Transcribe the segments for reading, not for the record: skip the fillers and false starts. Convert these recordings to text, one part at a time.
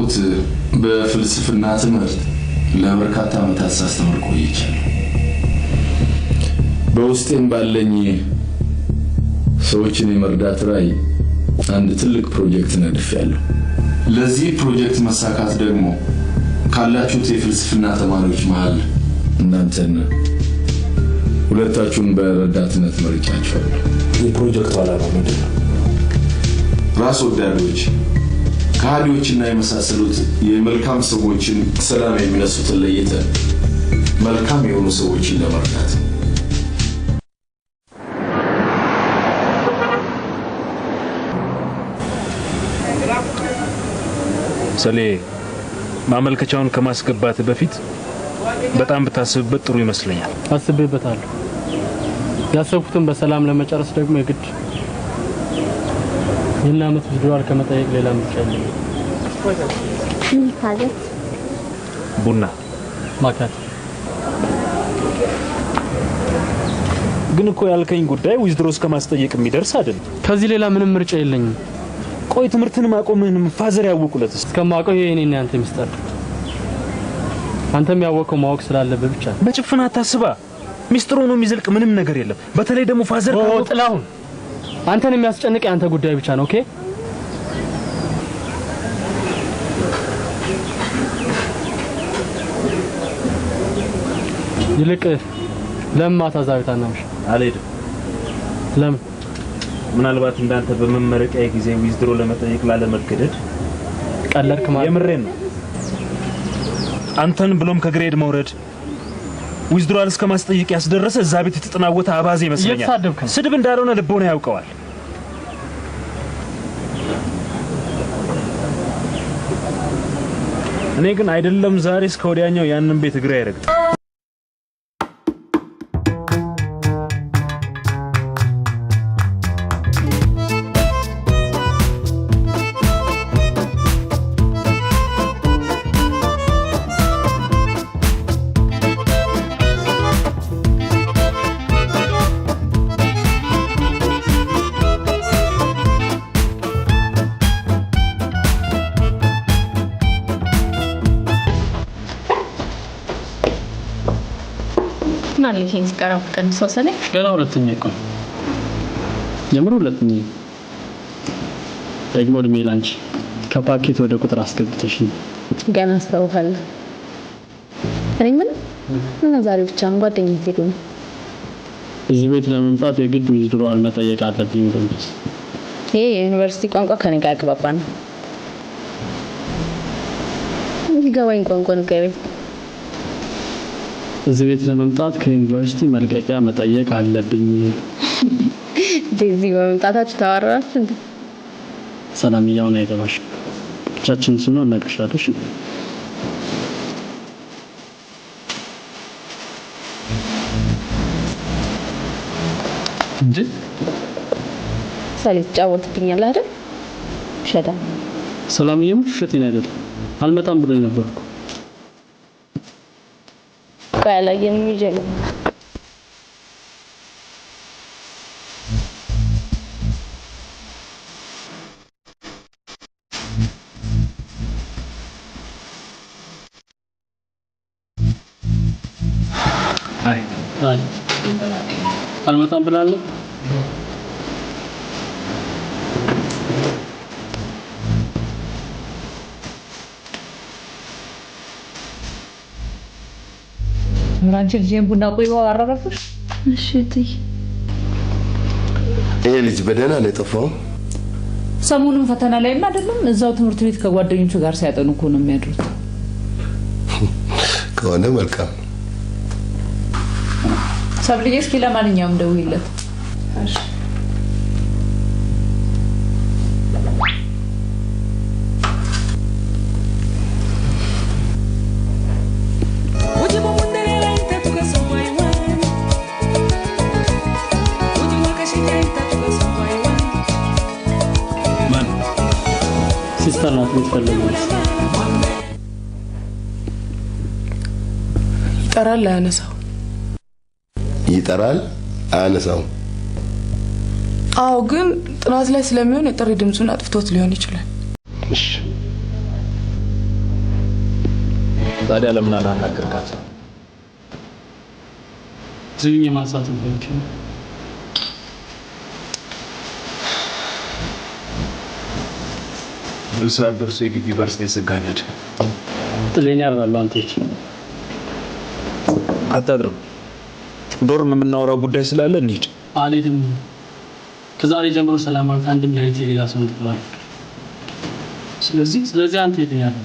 እንደምታውቁት በፍልስፍና ትምህርት ለበርካታ ዓመታት ሳስተምር ቆይቻለሁ። በውስጤም ባለኝ ሰዎችን የመርዳት ራዕይ አንድ ትልቅ ፕሮጀክት ነድፌያለሁ። ለዚህ ፕሮጀክት መሳካት ደግሞ ካላችሁት የፍልስፍና ተማሪዎች መሃል እናንተን ሁለታችሁን በረዳትነት መርጫችኋለሁ። የፕሮጀክቱ ዓላማ ምንድን ነው? ራስ ወዳዶች፣ ከሃዲዎችና የመሳሰሉት የመልካም ሰዎችን ሰላም የሚነሱትን ለይተን መልካም የሆኑ ሰዎችን ለመርዳት። ሰሌ ማመልከቻውን ከማስገባት በፊት በጣም ብታስብበት ጥሩ ይመስለኛል። አስቤበታለሁ። ያሰብኩትን በሰላም ለመጨረስ ደግሞ የግድ ይህን ዓመት ዊዝድሮዋል ከመጠየቅ ሌላ ምርጫ የለኝም። ካለት ቡና ማካት ግን እኮ ያልከኝ ጉዳይ ዊዝድሮስ ከማስጠየቅ የሚደርስ አይደል? ከዚህ ሌላ ምንም ምርጫ የለኝም። ቆይ ትምህርትን ማቆምህን ፋዘር ያወቁለት እስከማውቀው ይሄ እኔና አንተ ሚስጥር፣ አንተም ያወቀው ማወቅ ስላለበት ብቻ። በጭፍና አታስባ። ሚስጥሩ ነው የሚዘልቅ ምንም ነገር የለም። በተለይ ደግሞ ፋዘር ጥላሁን፣ አንተን የሚያስጨንቅ ያንተ ጉዳይ ብቻ ነው። ኦኬ ይልቅ ለምን ማታ ዛሬ ታናምሽ? አልሄድም። ለምን? ምናልባት እንዳንተ በመመረቂያ ጊዜ ዊዝድሮ ለመጠየቅ ላለመገደድ። ቀለድክ ማለት? የምሬን ነው። አንተን ብሎም ከግሬድ መውረድ ዊዝድሮዋል እስከ ማስጠየቅ ያስደረሰ እዛ ቤት የተጠናወተ አባዜ ይመስለኛል። ስድብ እንዳልሆነ ልቦና ያውቀዋል። እኔ ግን አይደለም ዛሬ እስከ ወዲያኛው ያንን ቤት እግሬ አይረግጥ። ይሄን ስቀራው ቀንሶ ሰለኝ ገና ሁለተኛ ይቆም ጀምሮ ሁለተኛ ደግሞ እድሜ ላንቺ ከፓኬት ወደ ቁጥር አስገብተሽ ገና አስተውሃል። እኔ ምን ዛሬ ብቻ ጓደኛዬ ሄዶ ነው እዚህ ቤት ለመምጣት የግድ ዊዝድሮዋል መጠየቅ አለብኝ ብለሽ ይሄ የዩኒቨርሲቲ ቋንቋ ከኔ ጋር አግባባን ነው። ይገባኝ ቋንቋ ንገረኝ። እዚህ ቤት ለመምጣት ከዩኒቨርሲቲ መልቀቂያ መጠየቅ አለብኝ። ዲዚ በመምጣታችሁ ታወራችሁ እንዴ? ሰላም ይያውና አይተባሽ ብቻችን ስንሆን ነቅሻለሽ እንዴ? ሰሊጥ ጫወትብኛል አይደል? ሸዳ ሰላም ይያም ሸቴን አይደል? አልመጣም ብሎ ነበርኩ። ቃላ የሚጀል አይ አልመጣም ብላለሁ። ምራንቺ ልጅን ቡና ቆይዋ አራራፍሽ? እሺ እትዬ። ይሄ ልጅ በደህና ነው የጠፋው? ሰሞኑን ፈተና ላይም አይደለም እዛው ትምህርት ቤት ከጓደኞቹ ጋር ሲያጠኑ እኮ ነው የሚያድሩት። ከሆነ መልካም። ሰብልዬ እስኪ ለማንኛውም ደውይለት። እሺ ሲስተር ናት የምትፈልገው። ይጠራል አያነሳው? ይጠራል አያነሳው? አዎ፣ ግን ጥናት ላይ ስለሚሆን የጥሪ ድምጹን አጥፍቶት ሊሆን ይችላል። እሺ ታዲያ ለምን አላናገርካት? ዝም የማሳት ነው። ልሳደርስ የግቢ በርስ ተዘጋኛድ ጥለኛ አይደለም አንተ አታድርም። ዶርም የምናወራው ጉዳይ ስላለ እንሂድ። አልሄድም። ከዛሬ ጀምሮ ሰላም ማለት አንድም ለይት ሌላ ሰው እንድትባል። ስለዚህ አንተ የትኛው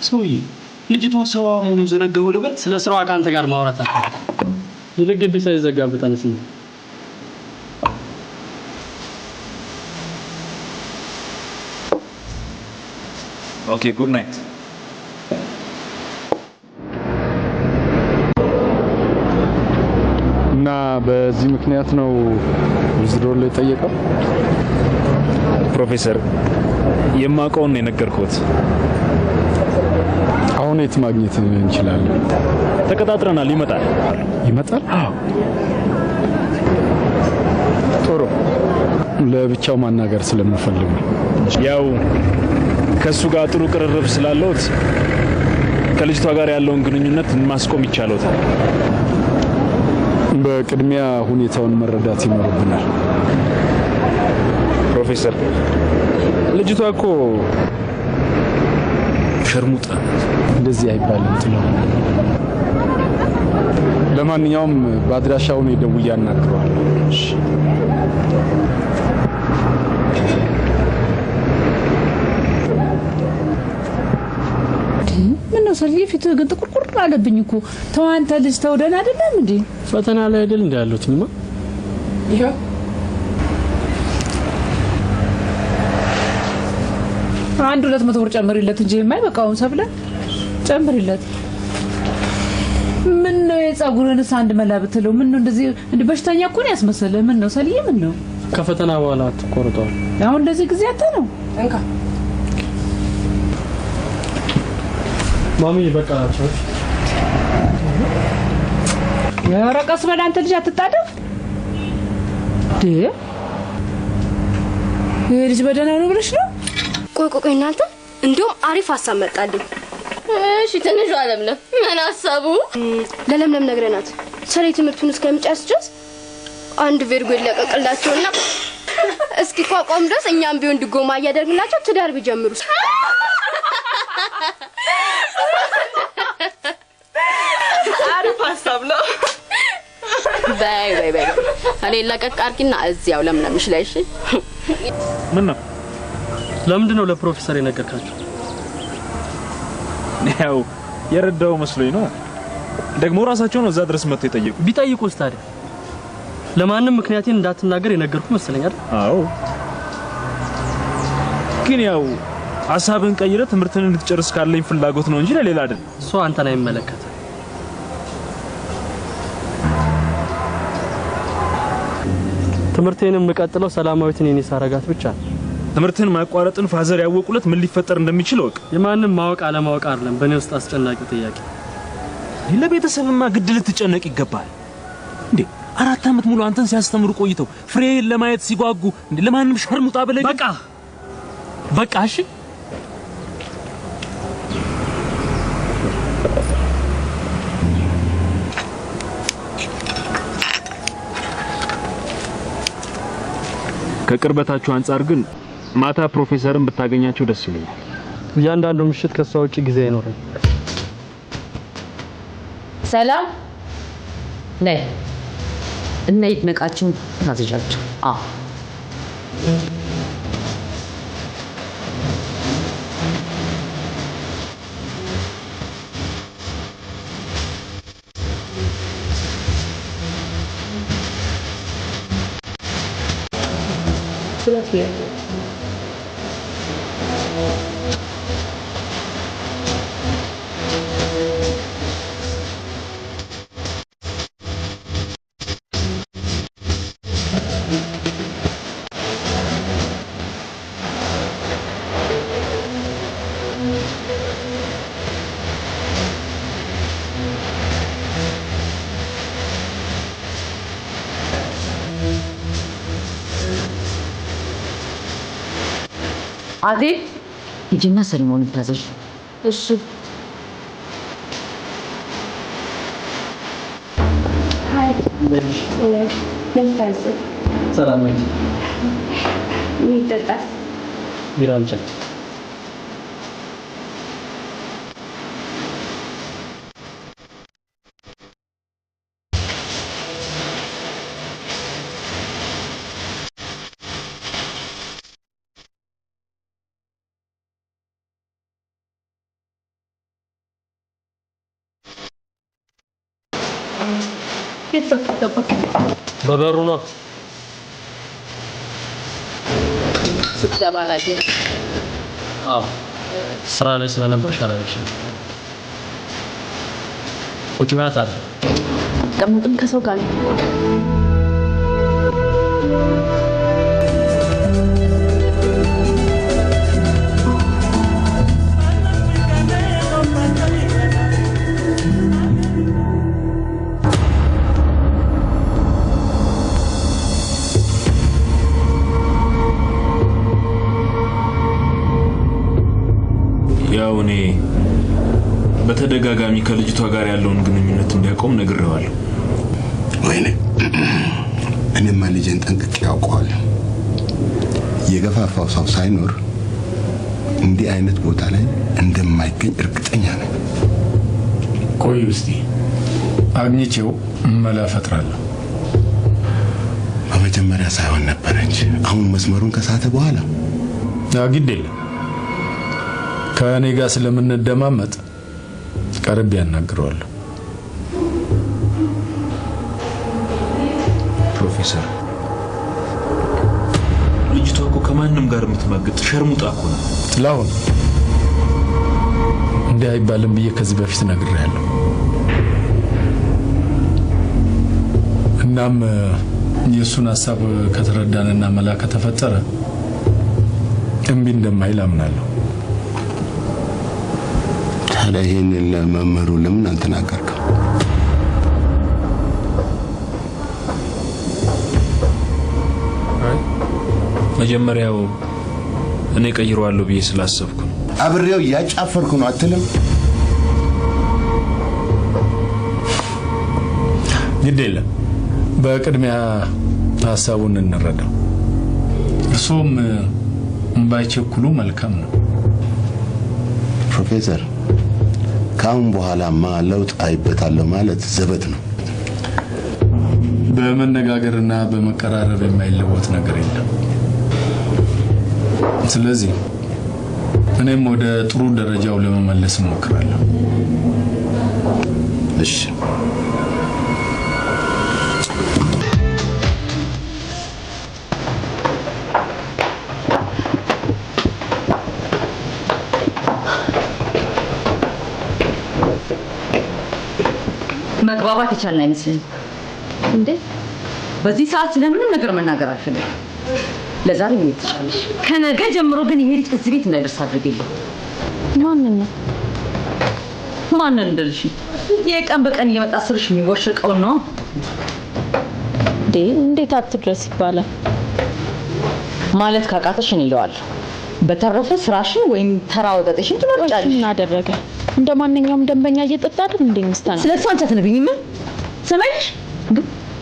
ሰውዬ ልጅቷ ሰው አሁን ዘነገው ልበል። ስለ ስራዋ ካንተ ጋር ማውራት አለ። ይልግብ ሳይዘጋበት አንተ ኦኬ ጉድ ናይት። እና በዚህ ምክንያት ነው ዊዝድሮ ላይ ጠየቀው። ፕሮፌሰር የማውቀውን ነው የነገርኩት። አሁን የት ማግኘት እንችላለን? ተቀጣጥረናል። ይመጣል? አዎ። ጥሩ። ለብቻው ማናገር ስለምፈልግ ነው። ያው ከሱ ጋር ጥሩ ቅርርብ ስላለውት ከልጅቷ ጋር ያለውን ግንኙነት ማስቆም ይቻላል። በቅድሚያ ሁኔታውን መረዳት ይኖርብናል። ፕሮፌሰር ልጅቷ እኮ ሸርሙጣ እንደዚህ አይባልም ጥሎ። ለማንኛውም በአድራሻው ነው ደውዬ አናግረዋለሁ። እሺ ምነው ሰልዬ ፊትህ ግን ጥቁርቁር አለብኝ እኮ። ተው አንተ ልጅ ተውደን አይደለም እንዴ? ፈተና ላይ አይደል እንዴ ያሉትኝማ? ይሄው አንድ 200 ብር ጨምሪለት እንጂ የማይበቃውን ሰብለ ጨምሪለት። ምን ነው የጸጉርንስ አንድ መላ ብትለው ምን ነው እንደዚህ በሽተኛ እኮ ነው ያስመሰለ። ምን ነው ሰልዬ ምን ነው? ከፈተና በኋላ ተቆርጧል። አሁን እንደዚህ ጊዜ አተ ነው እንካ ማሚ በቃ ቻው። ያረቀስ በል አንተ ልጅ አትጣደፍ ደ ልጅ በደህና ነው ብለሽ ነው? ቆይ እናንተ እንደውም አሪፍ ሐሳብ መጣልኝ። እሺ ትንሽ ለምለም ምን ሐሳቡ? ለለምለም ነግረናት ሰሌ ትምህርቱን እስከምጨርስ ድረስ አንድ ቬርጎ ይለቀቅላቸውና እስኪ ቋቋም ድረስ እኛም ቢሆን ድጎማ እያደረግናቸው ትዳር ቢጀምሩ። አሪፍ ሐሳብ ነው። በይ እኔ ለቀቅ አድርጊና እዚያው ለምለምሽ ላይ እሺ። ምን ነው ለምንድን ነው ለፕሮፌሰር የነገርካቸው? ያው የረዳው መስሎኝ ነው። ደግሞ ራሳቸው ነው እዛ ድረስ መጥቶ የጠየቁ። ቢጠይቁስ ታዲያ ለማንም ምክንያቴን እንዳትናገር የነገርኩ መስለኝ አይደል? አዎ። ግን ያው ሐሳብን ቀይረ ትምህርትን እንድትጨርስ ካለኝ ፍላጎት ነው እንጂ ለሌላ አይደል። እሱ አንተን አይመለከት። ትምህርቴንም መቀጠለው ሰላማዊትን የኔ ሳረጋት ብቻ ነው። ትምህርትን ማቋረጥን ፋዘር ያወቁለት ምን ሊፈጠር እንደሚችል ወቅ የማንም ማወቅ አለማወቅ አይደለም በኔ ውስጥ አስጨናቂው ጥያቄ። ለቤተሰብማ ግድ ልትጨነቅ ይገባል እንዴ? 4 አመት ሙሉ አንተን ሲያስተምሩ ቆይተው ፍሬን ለማየት ሲጓጉ እንዴ ለማንም ሸርሙጣ ብለህ በቃ እሺ። ከቅርበታችሁ አንፃር ግን ማታ ፕሮፌሰርን ብታገኛቸው ደስ ይለኛል። እያንዳንዱ ምሽት ከሷ ውጪ ጊዜ አይኖርም። ሰላም ነይ እና ይድነቃችሁ ታዘዣቸው። አዎ ስለዚህ አዴት ሂጂና ሰሪሞን ታዘዥ። እሺ ሰላም ነው ይጠጣ ቢራንቻ በበሩ ነው ስትገባላችሁ ስራ ላይ ስለነበርሽ አላልሽም። ቁጭ ብላ ታዲያ ቀምጥም ከሰው ጋር ያው እኔ በተደጋጋሚ ከልጅቷ ጋር ያለውን ግንኙነት እንዲያቆም ነግሬዋለሁ። ወይኔ እኔማ ልጄን ጠንቅቄ ያውቀዋለሁ። የገፋፋው ሰው ሳይኖር እንዲህ አይነት ቦታ ላይ እንደማይገኝ እርግጠኛ ነኝ። ቆይ እስቲ አግኝቼው መላ ፈጥራለሁ። በመጀመሪያ ሳይሆን ነበረች። አሁን መስመሩን ከሳተ በኋላ ግድ የለም ከእኔ ጋር ስለምንደማመጥ ቀርብ ያናግረዋለሁ። ፕሮፌሰር ልጅቷ እኮ ከማንም ጋር የምትማግጥ ሸርሙጣ እኮ ነው። ጥላሁን እንዲህ አይባልም ብዬ ከዚህ በፊት ነግሬያለሁ። እናም የእሱን ሀሳብ ከተረዳንና መላ ከተፈጠረ እምቢ እንደማይል አምናለሁ። ታዲያ ይሄንን ለመምህሩ ለምን አልተናገርከው? መጀመሪያው እኔ ቀይረዋለሁ ብዬ ስላሰብኩ አብሬው ያጫፈርኩ ነው አትልም? ግድ የለም በቅድሚያ ሀሳቡን እንረዳው። እርሶም ባይቸኩሉ መልካም ነው። ፕሮፌሰር ካሁን በኋላማ ለውጥ አይበታለሁ ማለት ዘበት ነው። በመነጋገርና በመቀራረብ የማይለወጥ ነገር የለም። ስለዚህ እኔም ወደ ጥሩ ደረጃው ለመመለስ እሞክራለሁ። እሺ መግባባት ይቻላል አይመስልም እንዴ? በዚህ ሰዓት ስለምንም ነገር መናገር አልፈልግም። ለዛሬ ምን ይተሻለሽ? ከነገ ጀምሮ ግን ይሄ ልጅ እዚህ ቤት እንዳይደርስ አድርጊልኝ። ማንን እንደልሽ? የቀን በቀን እየመጣ ስርሽ የሚወሽቀው ነው እንዴ? እንዴት አትድረስ ይባላል ማለት ካቃተሽ እኔ እለዋለሁ። በተረፈ ስራሽን ወይም ተራ ወጠጥሽን ትመርጫለሽ። ምን አደረገ? እንደማንኛውም ደንበኛ እየጠጣ አይደል እንዴ ምስታና? ስለሱ አንቺ አትነግሪኝም? ሰማይሽ?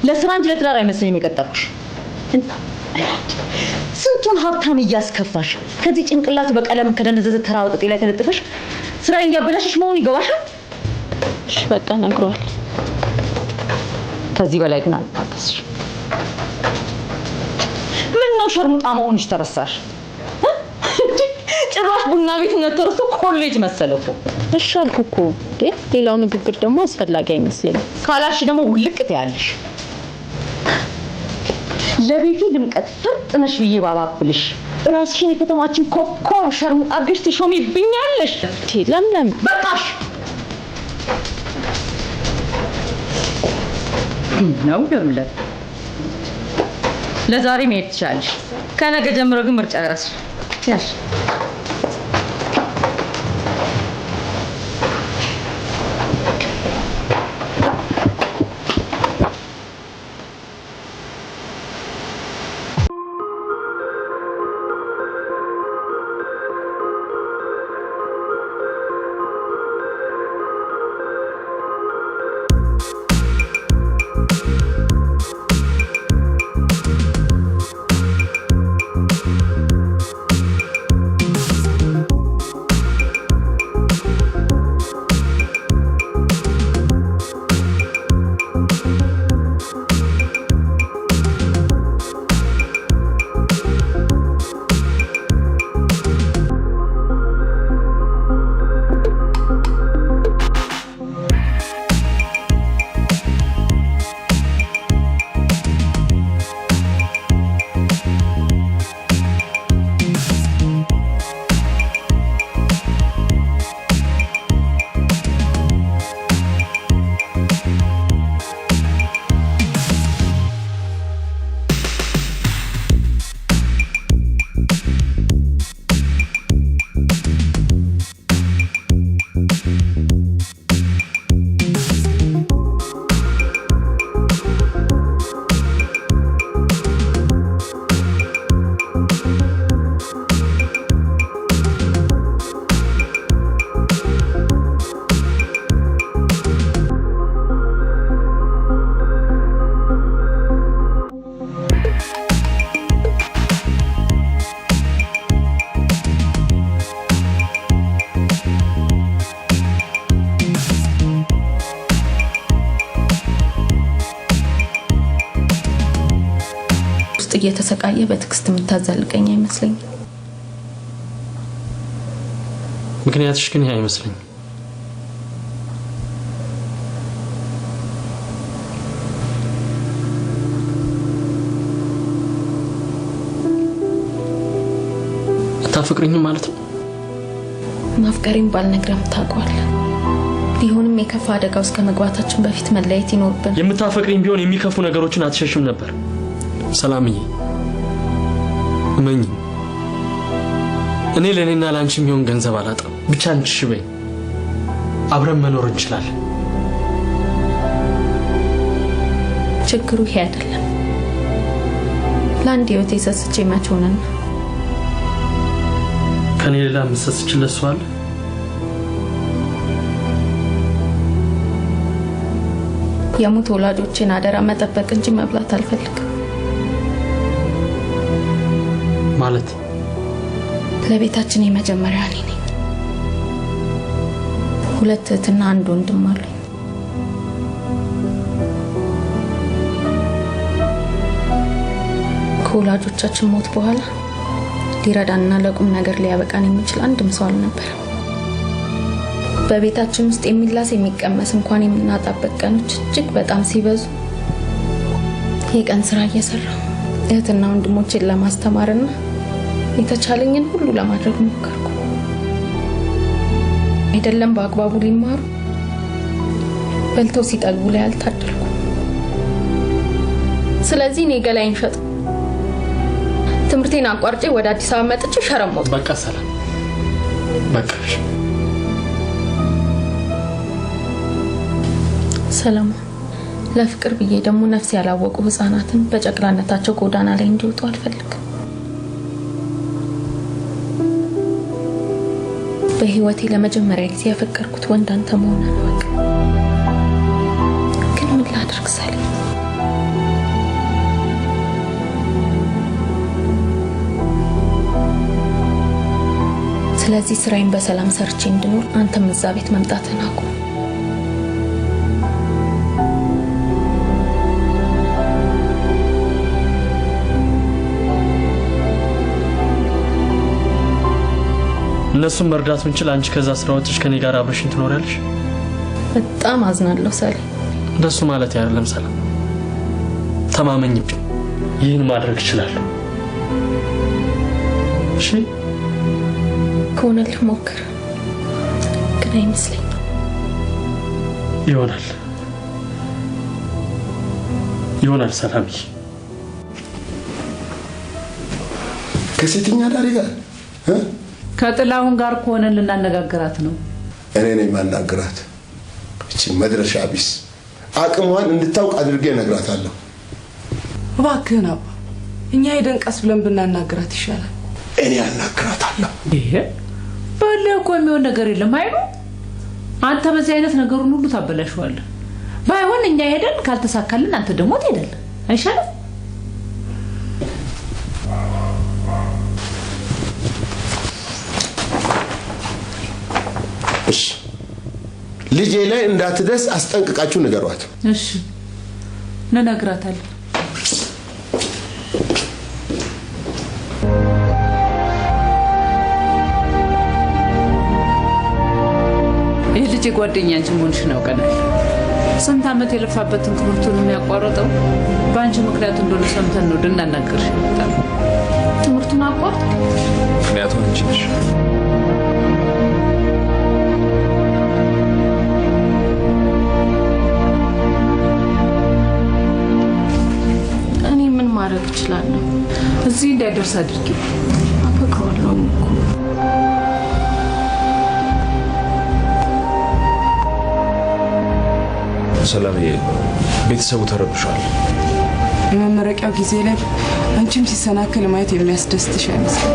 ለስራ እንጂ ለትዳር አይመስለኝም የቀጠርኩሽ። ስንቱን ሀብታም እያስከፋሽ ከዚህ ጭንቅላት በቀለም ከደነዘዘ ተራ ወጠጤ ላይ ተለጥፈሽ ስራዬን እያበላሽሽ መሆኑ ይገባሻል? እሺ በቃ ነግሯል። ከዚህ በላይ ግን አልታገስሽ። ምን ነው ሸርሙጣ መሆንሽ ተረሳሽ? ጭራሽ ቡና ቤት ነተርሱ ኮሌጅ መሰለው እኮ። እሺ አልኩ እኮ። ሌላው ንግግር ደግሞ አስፈላጊ አይመስለኝም። ካላሽ ደግሞ ውልቅት ያለሽ ለቤቱ ድምቀት ፍርጥ ነሽ ብዬ ባባብልሽ ራስሽን የከተማችን ኮከብ ሸርሙጣ አድርገሽ ትሾሚብኛለሽ። ለምለም በቃሽ ነው ደምለት። ለዛሬ መሄድ ትችያለሽ። ከነገ ጀምሮ ግን ምርጫ እራስሽ ያሽ እየተሰቃየ በትክስት የምታዛልቀኝ አይመስለኝም። ምክንያትሽ ግን አይመስለኝም። አታፈቅሪኝም ማለት ነው? ማፍቀሬን ባልነግረም ታውቀዋለህ። ቢሆንም የከፋ አደጋ ውስጥ ከመግባታችን በፊት መለያየት ይኖርብናል። የምታፈቅሪኝ ቢሆን የሚከፉ ነገሮችን አትሸሽም ነበር። ሰላምዬ እመኝ፣ እኔ ለእኔና ለአንቺ የሚሆን ገንዘብ አላጣም። ብቻ አንቺ በይ፣ አብረን መኖር እንችላለን። ችግሩ ይሄ አይደለም። ለአንድ ህይወት የሰስቼ መች ሆነና ከኔ ሌላ ምሰስችለት ሰው አለ? የሙት ወላጆችን አደራ መጠበቅ እንጂ መብላት አልፈልግም። ማለት ለቤታችን የመጀመሪያ እኔ ነኝ። 2 እህትና 1 ወንድም አሉኝ። ከወላጆቻችን ሞት በኋላ ሊረዳንና ለቁም ነገር ሊያበቃን የሚችል አንድም ሰው አልነበረም። በቤታችን ውስጥ የሚላስ የሚቀመስ እንኳን የምናጣበት ቀኖች እጅግ በጣም ሲበዙ የቀን ስራ እየሰራሁ እህትና ወንድሞቼን ለማስተማርና የተቻለኝን ሁሉ ለማድረግ ሞከርኩ። አይደለም በአግባቡ ሊማሩ በልተው ሲጠግቡ ላይ አልታደልኩ። ስለዚህ እኔ ገላይን ሸጥ ትምህርቴን አቋርጬ ወደ አዲስ አበባ መጥቼ ሸረሞት። በቃ ሰላም በቃሽ። ሰላም ለፍቅር ብዬ ደግሞ ነፍስ ያላወቁ ህፃናትን በጨቅላነታቸው ጎዳና ላይ እንዲወጡ አልፈልግም። በህይወቴ ለመጀመሪያ ጊዜ ያፈቀርኩት ወንድ አንተ መሆንህን አውቅ። ግን ምን ላድርግ ሰላም? ስለዚህ ስራዬን በሰላም ሰርቼ እንድኖር አንተም እዛ ቤት መምጣትህን አቁም። እነሱም መርዳት ምንችል አንቺ ከዛ ስራ ወጥሽ ከኔ ጋር አብረሽኝ ትኖሪያለሽ? በጣም አዝናለሁ ሰላም። እንደሱ ማለት አይደለም ሰላም። ተማመኝብኝ፣ ይህን ማድረግ እችላለሁ። እሺ ከሆነ ልሞክር፣ ግን አይመስለኝም። ይሆናል ሰላምዬ። ከሴተኛ አዳሪ ጋር ከጥላሁን ጋር ከሆነ ልናነጋግራት ነው። እኔ ነኝ ማናገራት። እቺ መድረሻ ቢስ አቅሟን እንድታውቅ አድርጌ እነግራታለሁ። እባክህን አባ፣ እኛ ሄደን ቀስ ብለን ብናናግራት ይሻላል። እኔ አናግራታለሁ። ይሄ ባለኮ የሚሆን ነገር የለም አይሉ። አንተ በዚህ አይነት ነገሩን ሁሉ ታበላሽዋለህ። ባይሆን እኛ ሄደን ካልተሳካልን አንተ ደግሞ ትሄዳለህ። አይሻልም? እሺ ልጄ ላይ እንዳትደስ አስጠንቅቃችሁ ንገሯት። እሺ እንነግራታለን። የልጄ ጓደኛ አንቺ መሆንሽን አውቀናል። ስንት ዓመት የለፋበትን ትምህርቱን የሚያቋርጠው በአንቺ ምክንያት እንደሆነ ሰምተን ነው ልናናግርሽ የመጣነው። ትምህርቱን አቋርጥ? ምክንያቱም አንቺ ነሽ። እኔ ምን ማድረግ እችላለሁ? እዚህ እንዳይደርስ አድርጊ። አፈቅረዋለሁ እኮ። ሰላምዬ፣ ቤተሰቡ ተረብሿል። የመመረቂያው ጊዜ ላይ አንቺም ሲሰናከል ማየት የሚያስደስትሽ አይመስልም?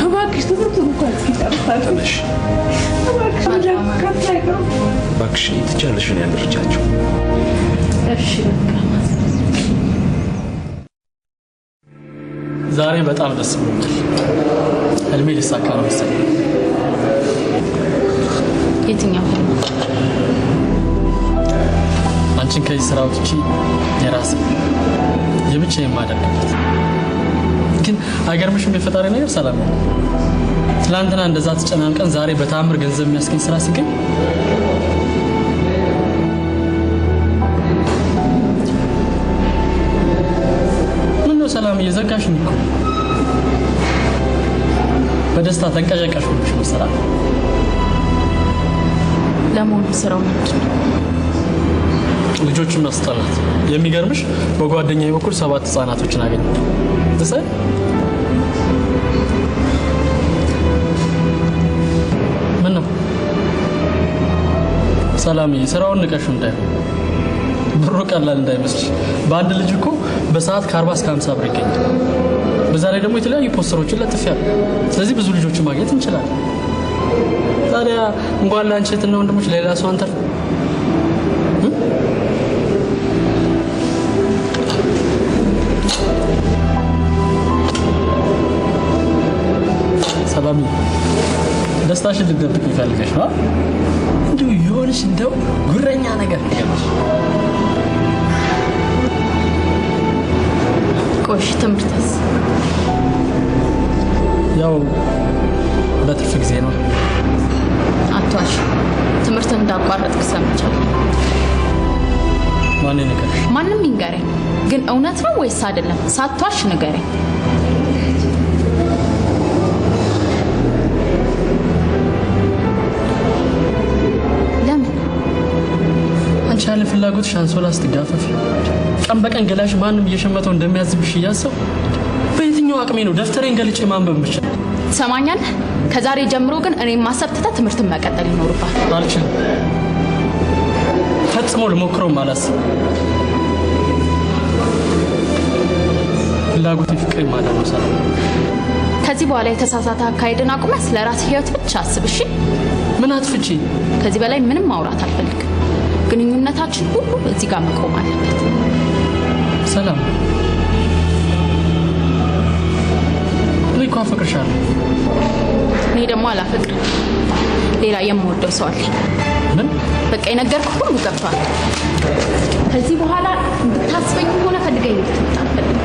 እባክሽ ትምህርቱን እንኳን እስኪጨርስ እባክሽ ትቻለሽን ያለቻቸው። እሺ ዛሬ በጣም ደስ ብሎኛል። ህልሜ ሊሳካ ነው መሰለኝ። የትኛው ህልም? አንቺ አንቺን ከዚህ ስራ ውጪ የራሴ የብቻዬ የማደርግበት ግን አይገርምሽም? የፈጣሪ ነገር ሰላም ነው። ትላንትና እንደዛ ተጨናንቀን ዛሬ በታምር ገንዘብ የሚያስገኝ ስራ ሲገኝ ምን ነው ሰላም እየዘጋሽኝ እኮ በደስታ ተንቀዠቀሽብሽ መሰራት። ለመሆኑ ስራው ምንድን ነው? ልጆችን ማስጠናት። የሚገርምሽ በጓደኛዬ በኩል 7 ህጻናቶችን አገኘ። እሰይ ምን ነው ሰላምዬ፣ ስራውን ንቀሽው እንዳይሆን ብሩ ቀላል እንዳይመስልሽ። በአንድ ልጅ እኮ በሰዓት ከ40 እስከ 50 ብር ይገኛል። በዛ ላይ ደግሞ የተለያዩ ፖስተሮችን ለጥፌያለሁ። ስለዚህ ብዙ ልጆችን ማግኘት እንችላለን። ታዲያ እንኳን ለአንቺ እህትና ወንድሞች ሌላ ሰው አንተር ሰላም ደስታሽን ልትደብቅ ይፈልገሽ ነው እንዲሁ የሆነሽ እንደው ጉረኛ ነገር ይገባሽ። ቆሽ ትምህርትስ? ያው በትርፍ ጊዜ ነው። አትዋሽ። ትምህርት እንዳቋረጥክ ሰምቻለሁ። ማን ነገርሽ? ማንም ይንገረኝ። ግን እውነት ነው ወይስ አይደለም? ሳትዋሽ ንገረኝ። ለምን? አንቺ ያለ ፍላጎትሽ አንሶላ ስትጋፈፊ ቀን በቀን ገላሽ ማንም እየሸመተው እንደሚያዝብሽ እያሰብ በየትኛው አቅሜ ነው ደፍተሬን ገልጬ ማንበብ ብቻ? ትሰማኛለህ? ከዛሬ ጀምሮ ግን እኔም ማሰብ ትተህ ትምህርትን መቀጠል ይኖርባል። አልችልም። ፈጽሞ ልሞክረው ማለት ፍላጎቴ ፍቅሬ ማለት ነው። ሰላም ከዚህ በኋላ የተሳሳተ አካሄድን አቁመህ ስለራስህ ህይወት ብቻ አስብ። እሺ? ምን አጥፍቼ? ከዚህ በላይ ምንም ማውራት አልፈልግም። ግንኙነታችን ሁሉ እዚህ ጋር መቆም አለበት። ሰላም እኔ እኮ አፈቅርሻለሁ። እኔ ደግሞ አላፈቅርም። ሌላ የምወደው ሰው አለ። ምን? በቃ የነገርኩህ ሁሉ ገብቷል። ከዚህ በኋላ እንድታስበኝ ሆነ ፈልገኝ እንድትመጣ አልፈልግም።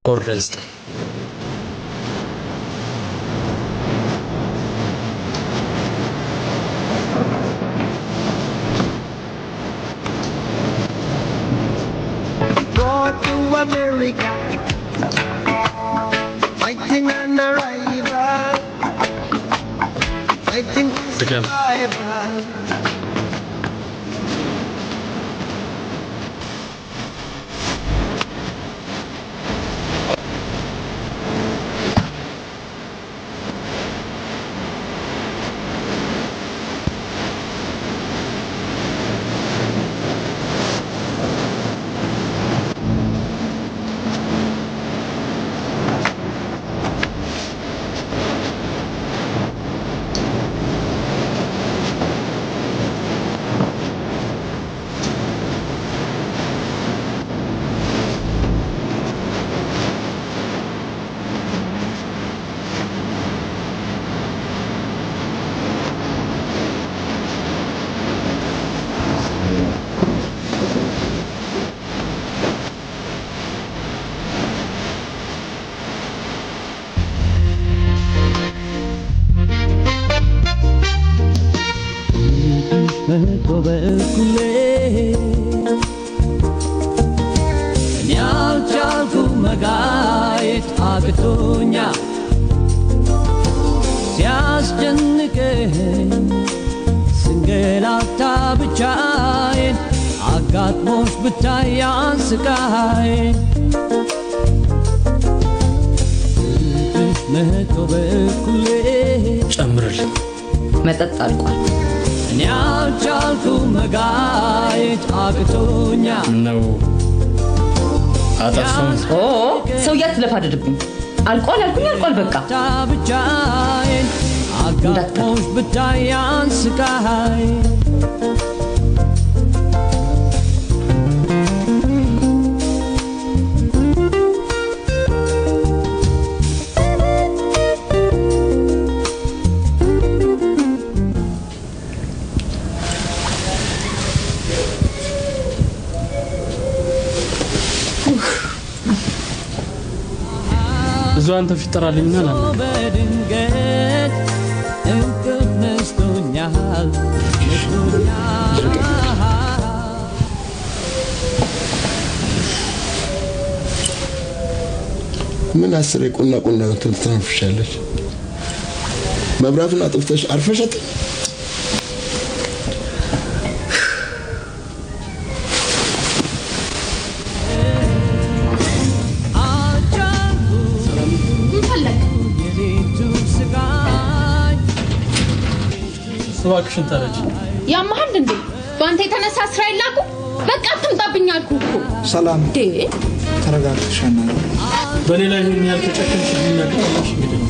ኮርደስት America, fighting an arrival, fighting survival. በኩሌ ያልቻልኩ መጋየት አቅቶኛ ሲያስጨንቀኝ ስንገላታ ብቻዬን አጋጥሞሽ ብታያን ስቃይ መቶ በኩሌ ጨምርልኝ። መጠጥ አልቋል። ያልቻልኩ መጋየት አቅቶኛ ነው አጣፋው። ሰው እያትለፋደድብኝ አልቋል ያልኩኝ አልቋል። በቃ ብቻዬን አጋጥሞሽ ብታያን ስቃይ ብዙ አንተ ፊት ጠራልኝና አላ በድንገት እንቅልፍ ነስቶኛል ምን አስሬ ቁና ትንፍሻለች? መብራቱን አጥፍተሽ አርፈሻት እባክሽን ተረጂ። ያማህል እንዴ? በአንተ የተነሳ ስራ ይላቁ። በቃ አትምጣብኝ አልኩህ እኮ። ሰላም ተረጋግተሻና በኔ ላይ ምን ያልተጨከንሽ ሊናገርሽ እንግዲህ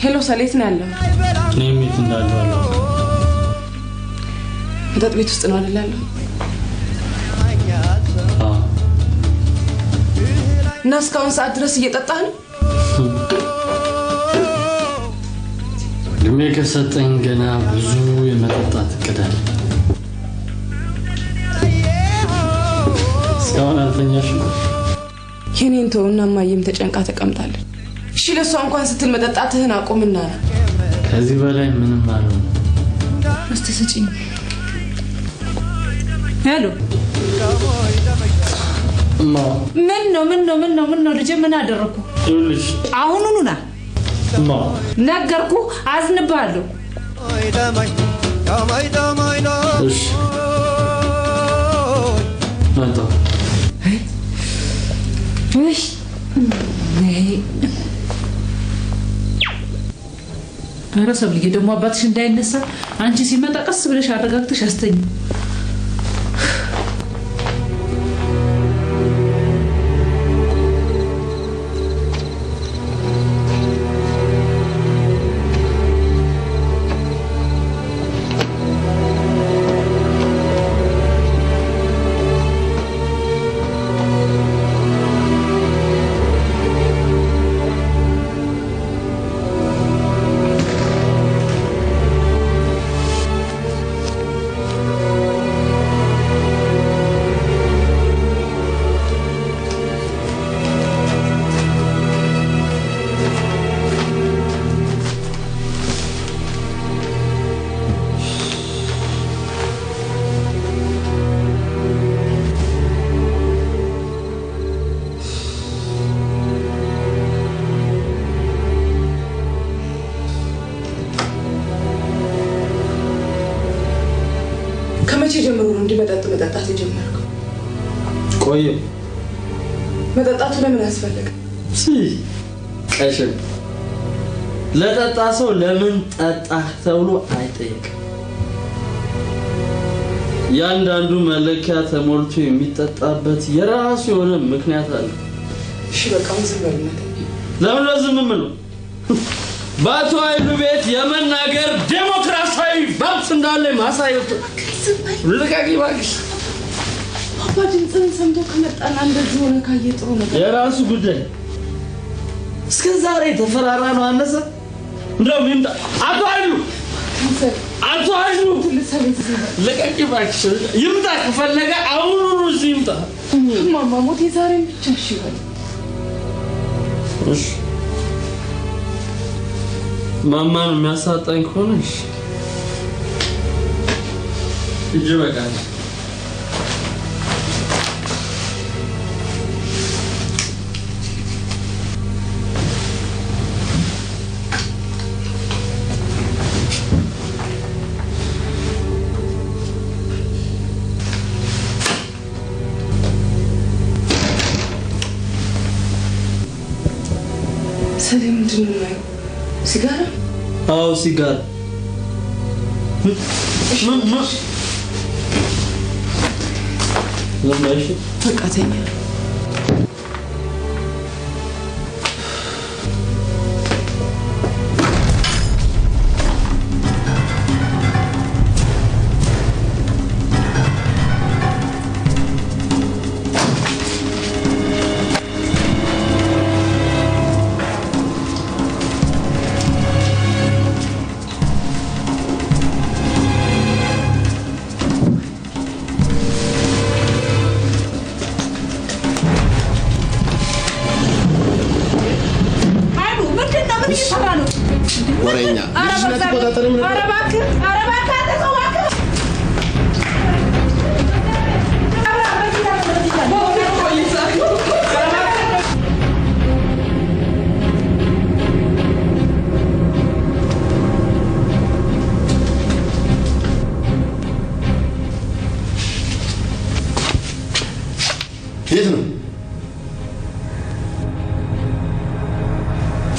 ሄሎ ሰሌት ነው ያለው? እኔም የት እንዳለው አለው። መጠጥ ቤት ውስጥ ነው አይደል ያለው? እና እስካሁን ሰዓት ድረስ እየጠጣህ ነው? እድሜ ከሰጠኝ ገና ብዙ የመጠጣት እቅድ አለ። እስካሁን አልተኛሽም? የኔን ተውና እማዬም ተጨንቃ ተቀምጣለች። እሺ ለሷ እንኳን ስትል መጠጣትህን አቁምና ነው። ከዚህ በላይ ምንም አልሆነ። እስቲ ስጪኝ። ሄሎ እማ ምን ነው ልጄ ምን አደረኩ? ይኸውልሽ አሁኑኑ ና እማ ነገርኩ። አዝንብሃለሁ። እሺ መጣሁ። ውይ ኧረ ሰብልዬ ደግሞ አባትሽ እንዳይነሳ አንቺ ሲመጣ ቀስ ብለሽ አረጋግተሽ አስተኝ። ከመቼ ጀምሮ ነው እንዲህ መጠጣት የጀመርከው? ቆየ። መጠጣቱ ለምን አስፈለገ? ቀሽም ለጠጣ ሰው ለምን ጠጣህ ተብሎ አይጠየቅም። ያንዳንዱ መለኪያ ተሞልቶ የሚጠጣበት የራሱ የሆነ ምክንያት አለ። እሺ በቃ ዝም በል። ለምን ዝም የምለው? በአቶ ኃይሉ ቤት የመናገር ዴሞክራሲያዊ መብት እንዳለ ማሳየት ልቀቂ እባክሽ። አባ ድምፅህን ሰምቶ ከመጣና እንደዚህ ሆነ ካየ ጥሩ ነገር የራሱ ጉዳይ። እስከ ዛሬ ተፈራራ ነው አነሰ እንደውም ይምጣ አቶ ኃይሉ ልቀቂ እባክሽ። ይምጣ ከፈለገ አሁኑኑ እዚህ ይምጣ። ማማ ሞት የዛሬን ብቻ እሺ በል። እሺ ማማን የሚያሳጣኝ ከሆነ እሺ እጅ በቃ ሰላም ምንድን ነው? ሲጋራ? አዎ ሲጋራ። ለማይሽ ፈቃተኛ ወሬኛ ልጅነት ቆጣጠር ምን አረባክ የት ነው?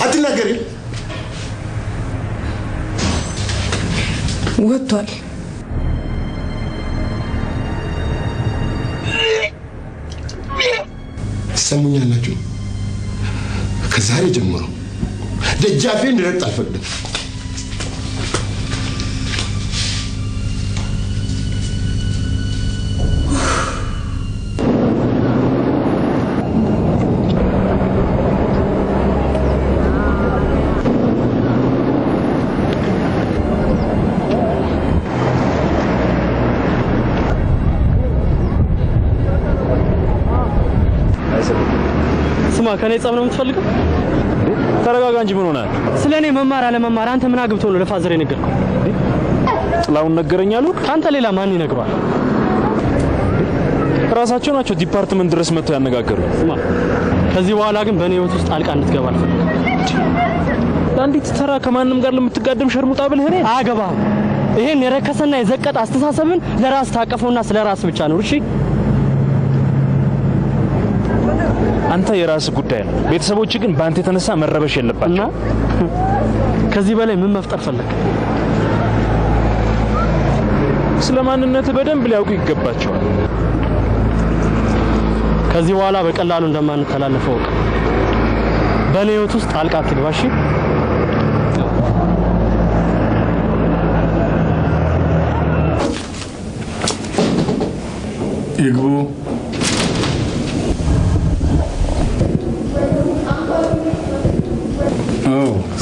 አትናገሪ። ወጥቷል። ትሰሙኛላችሁ? ከዛሬ ጀምሮ ደጃፌ እንድረግጥ አልፈቅድም። ከኔ ጸብ ነው የምትፈልገው? ተረጋጋ እንጂ ምን ሆነህ? ስለኔ መማር አለ መማር አንተ ምን አግብቶ ነው ለፋዘር የነገርከው? ጥላውን ነገረኛሉ። አንተ ሌላ ማን ይነግረዋል? ራሳቸው ናቸው ዲፓርትመንት ድረስ መጥተው ያነጋገሩ። ስማ ከዚህ በኋላ ግን በኔ ህይወት ውስጥ ጣልቃ እንድትገባ አልፈልግም። አንዲት ተራ ከማንም ጋር ለምትጋደም ሸርሙጣ ብለህ እኔ አያገባህም። ይሄን የረከሰና የዘቀጠ አስተሳሰብን ለራስ ታቀፈውና ስለራስ ብቻ ነው። እሺ አንተ የራስ ጉዳይ ነው። ቤተሰቦች ግን በአንተ የተነሳ መረበሽ የለባቸው። ከዚህ በላይ ምን መፍጠር ፈለክ? ስለማንነት በደንብ ሊያውቁ ይገባቸዋል። ከዚህ በኋላ በቀላሉ እንደማንተላለፈው በኔ ህይወት ውስጥ ጣልቃ አትግባ። እሺ ይግቡ።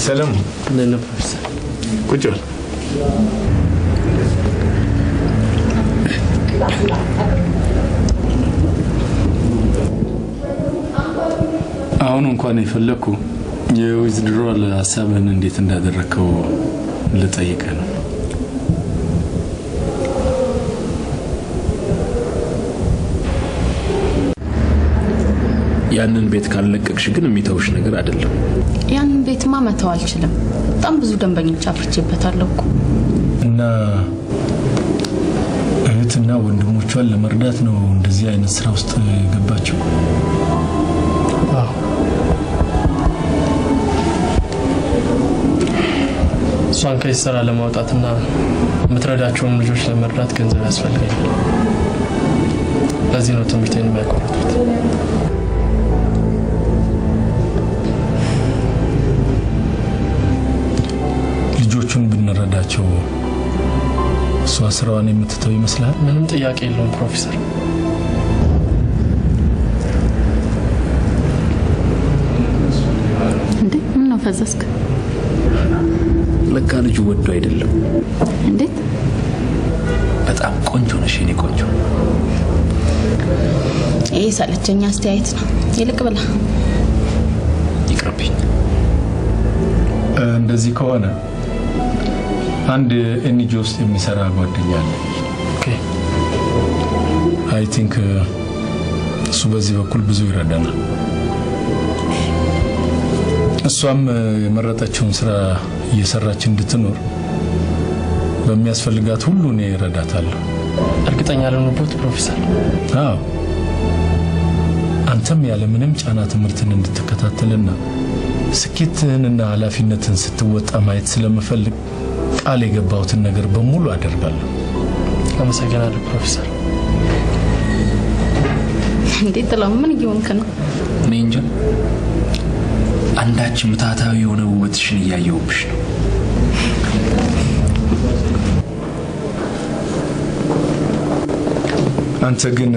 ሰላም ነን ፕሮፌሰር። ቁጭ በል። አሁን እንኳን የፈለኩ የዊዝድሮዋል ሀሳብህን እንዴት እንዳደረከው ልጠይቅህ ነው። ያንን ቤት ካልለቀቅሽ ግን የሚተውሽ ነገር አይደለም። ያንን ቤትማ መተው አልችልም። በጣም ብዙ ደንበኞች አፍርቼበታለሁ እኮ። እና እህትና ወንድሞቿን ለመርዳት ነው እንደዚህ አይነት ስራ ውስጥ ገባችው? እሱ እሷን ከዚህ ስራ ለማውጣትና የምትረዳቸውን ልጆች ለመርዳት ገንዘብ ያስፈልገኛል። ለዚህ ነው ትምህርቴን የሚያቋርጡት። ልጆቹን ብንረዳቸው እሷ ስራዋን የምትተው ይመስላል? ምንም ጥያቄ የለውም ፕሮፌሰር። እንዴ ምን ነው ፈዘዝክ? ለካ ልጁ ወዶ አይደለም። እንዴት? በጣም ቆንጆ ነሽ የኔ ቆንጆ። ይሄ ሰለቸኛ አስተያየት ነው። ይልቅ ብላ ይቅርብኝ። እንደዚህ ከሆነ አንድ ኤንጂኦ ውስጥ የሚሰራ ጓደኛ አለ። ኦኬ አይ ቲንክ እሱ በዚህ በኩል ብዙ ይረዳናል። እሷም የመረጠችውን ስራ እየሰራች እንድትኖር በሚያስፈልጋት ሁሉ እኔ እረዳታለሁ። እርግጠኛ ለሆነበት ፕሮፌሰር? አዎ አንተም ያለ ምንም ጫና ትምህርትን እንድትከታተልና ስኬትህንና ኃላፊነትን ስትወጣ ማየት ስለምፈልግ ቃል የገባሁትን ነገር በሙሉ አደርጋለሁ። አመሰግናለሁ ፕሮፌሰር። እንዴት ለምን እየሆንክ ነው? እኔ እንጃ አንዳች ምታታዊ የሆነ ውበትሽን እያየሁብሽ ነው። አንተ ግን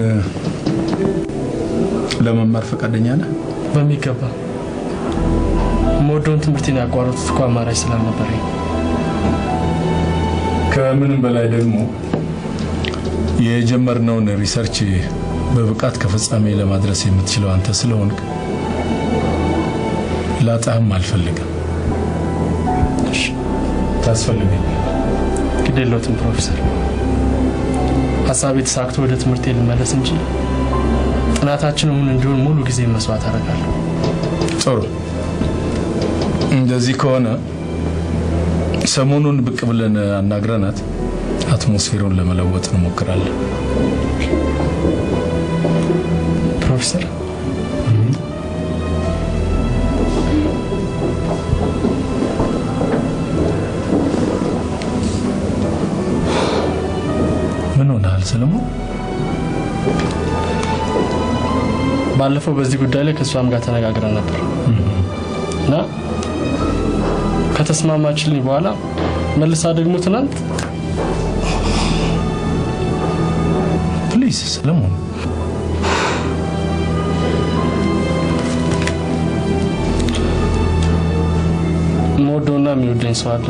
ለመማር ፈቃደኛ ነህ? በሚገባ። ሞዶን ትምህርቴን ያቋረጥኩት እኮ አማራጭ ስላልነበረኝ። ከምንም በላይ ደግሞ የጀመርነውን ሪሰርች በብቃት ከፍጻሜ ለማድረስ የምትችለው አንተ ስለሆንክ ላጣህም አልፈልግም። እሺ ታስፈልገኝ። ግድ የለውም ፕሮፌሰር። ሀሳቤ ተሳክቶ ወደ ትምህርቴ ልመለስ እንጂ ጥናታችን ምን እንዲሆን ሙሉ ጊዜ መስዋዕት አደርጋለሁ። ጥሩ። እንደዚህ ከሆነ ሰሞኑን ብቅ ብለን አናግረናት አትሞስፌሩን ለመለወጥ እንሞክራለን። ፕሮፌሰር ምን ሆነሃል ሰለሞን? ባለፈው በዚህ ጉዳይ ላይ ከሷም ጋር ተነጋግረን ነበር እና ከተስማማችልኝ በኋላ መልሳ ደግሞ ትናንት ፕሊዝ ሰለሞን ሞዶና የሚወደኝ ሰው አለ።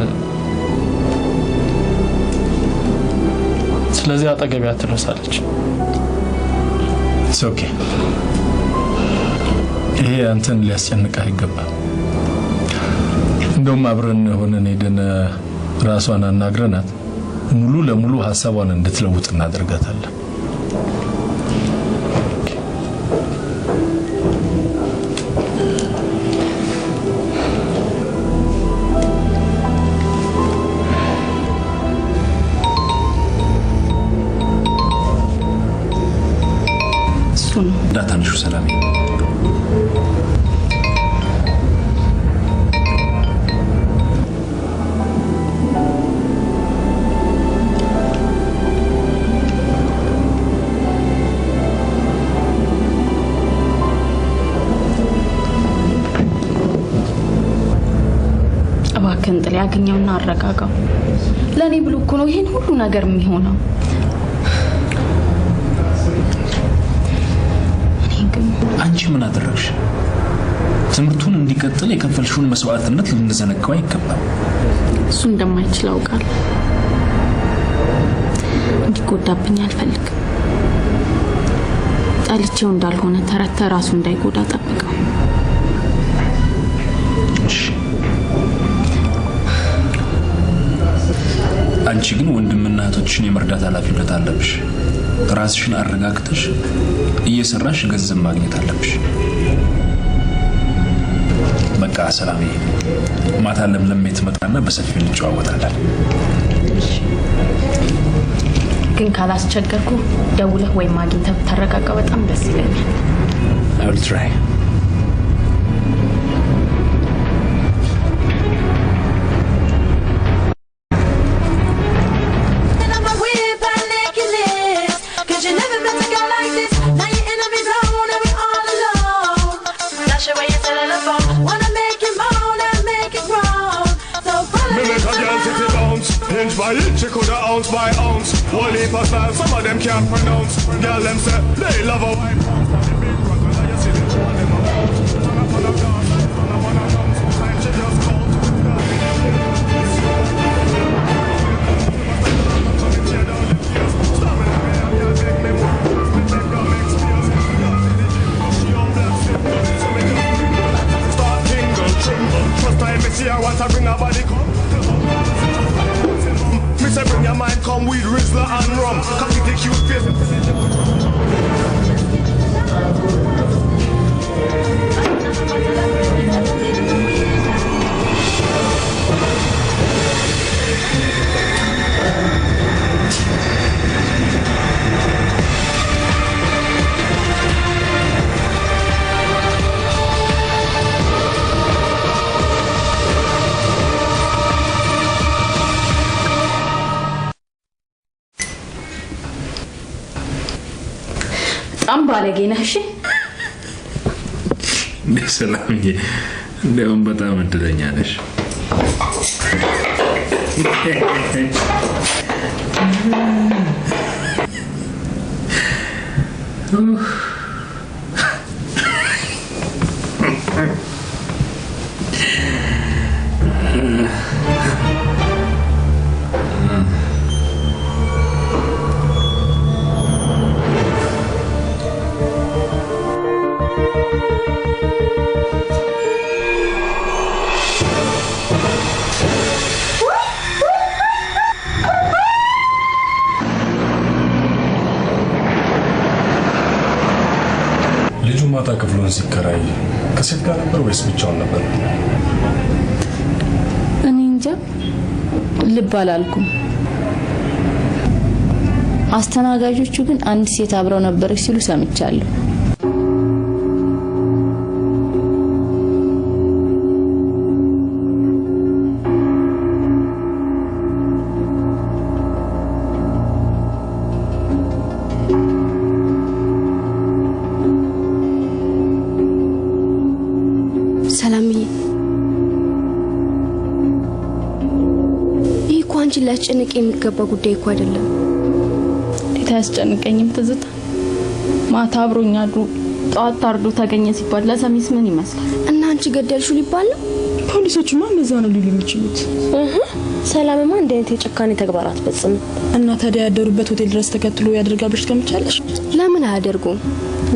ስለዚህ አጠገቤ አትደርሳለች። ኦኬ ይሄ አንተን ሊያስጨንቅህ አይገባም። እንደውም አብረን ሆነን ሄደን ራሷን አናግረናት ሙሉ ለሙሉ ሀሳቧን እንድትለውጥ እናደርጋታለን። እንዳታነሹ ሰላም። እባክህን ጥላ ያገኘውና አረጋጋው። ለኔ ብሎ እኮ ነው ይሄን ሁሉ ነገር የሚሆነው። አንቺ ምን አደረግሽ? ትምህርቱን እንዲቀጥል የከፈልሽውን መስዋዕትነት ልንዘነጋው አይገባም። እሱ እንደማይችል አውቃለሁ። እንዲጎዳብኝ አልፈልግም። ጠልቼው እንዳልሆነ ተረተ ራሱ እንዳይጎዳ ጠብቀው። አንቺ ግን ወንድምና እህቶችሽን የመርዳት ኃላፊነት አለብሽ። ራስሽን አረጋግተሽ እየሰራሽ ገንዘብ ማግኘት አለብሽ። በቃ ሰላም። ማታ ለምለም ትመጣና በሰፊው እንጨዋወታለን። ግን ካላስቸገርኩ ደውለህ ወይም አግኝተህ ብታረጋጋ በጣም ደስ ይለኛል። I will try. I hit you coulda ounce by ounce. One heap of style, some of them can't pronounce. Girl them say they love a white round. And the big rock, and you see the two of them a bounce. Turn up on a dance, turn up on a dance. Time she just count. First time me see I want to bring a body come. Me say bring your mind come with Rizzler and rum. Come with the cute face. በጣም ባለጌ ነህ። እሺ ሰላምዬ፣ እንደውም በጣም እድለኛ ነሽ። ማታ ክፍሉን ሲከራይ ከሴት ጋር ነበር ወይስ ብቻውን ነበር? እኔ እንጃ ልብ አላልኩም። አስተናጋጆቹ ግን አንድ ሴት አብረው ነበረች ሲሉ ሰምቻለሁ። ሰላምዬ ይህ እኮ አንቺን ሊያስጨንቅ የሚገባ ጉዳይ እኮ አይደለም። እንዴት አያስጨንቀኝም ትዝታ? ማታ አብሮኝ አድሮ ጠዋት ታርዶ ተገኘ ሲባል ለሰሚስ ምን ይመስላል? እና አንቺ ገደልሽው ሊባል ነው? ፖሊሶችማ እንደዛ ነው ሊሉ የሚችሉት። ሰላምማ እንደ አይነት የጭካኔ ተግባራት ፈጽም እና ታዲያ ያደሩበት ሆቴል ድረስ ተከትሎ ያደርጋል ብለሽ ትገምቻለሽ? ለምን አያደርጉም?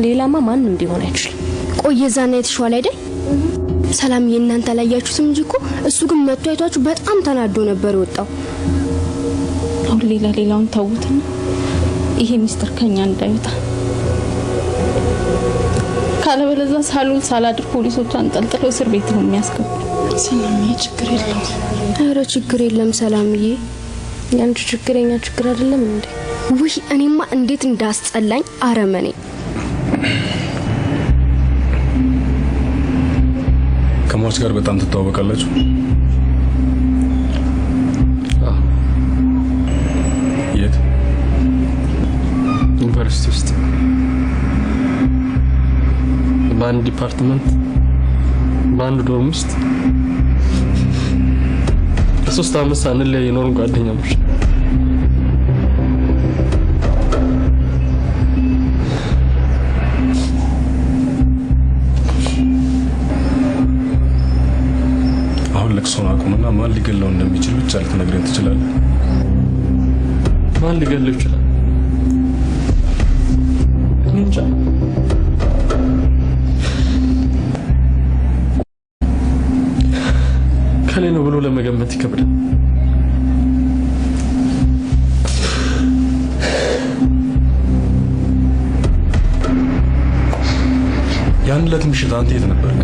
ሌላማ ማንም ሊሆን አይችልም። ቆየዛና የተሻለ አይደል? ሰላም የእናንተ ላይ ያያችሁትም እንጂ እኮ እሱ ግን መጥቶ አይቷችሁ በጣም ተናዶ ነበር የወጣው። አሁን ሌላውን ተውትና ይሄ ሚስጥር ከኛ እንዳይወጣ ካለበለዚያ ሳሉል ሳላድር ፖሊሶቹ አንጠልጥለው እስር ቤት ነው የሚያስገቡ። ሰላምዬ ችግር የለም። ኧረ ችግር የለም ሰላምዬ፣ ያንቺ ችግረኛ ችግር አይደለም እንዴ? ውይ እኔማ እንዴት እንዳስጠላኝ አረመኔ። ከሟች ጋር በጣም ትተዋወቃላችሁ? የት? ዩኒቨርሲቲ ውስጥ በአንድ ዲፓርትመንት በአንድ ዶርም ውስጥ ለሶስት ዓመት ሳንለያይ የኖርን ጓደኛሞች። ለቅሶን አቁምና ማን ሊገለው እንደሚችል ብቻ ልትነግረን ትችላለህ? ማን ሊገለው ይችላል? እንጃ። ከኔ ነው ብሎ ለመገመት ይከብዳል። ያን ዕለት ምሽት አንተ የት ነበርክ?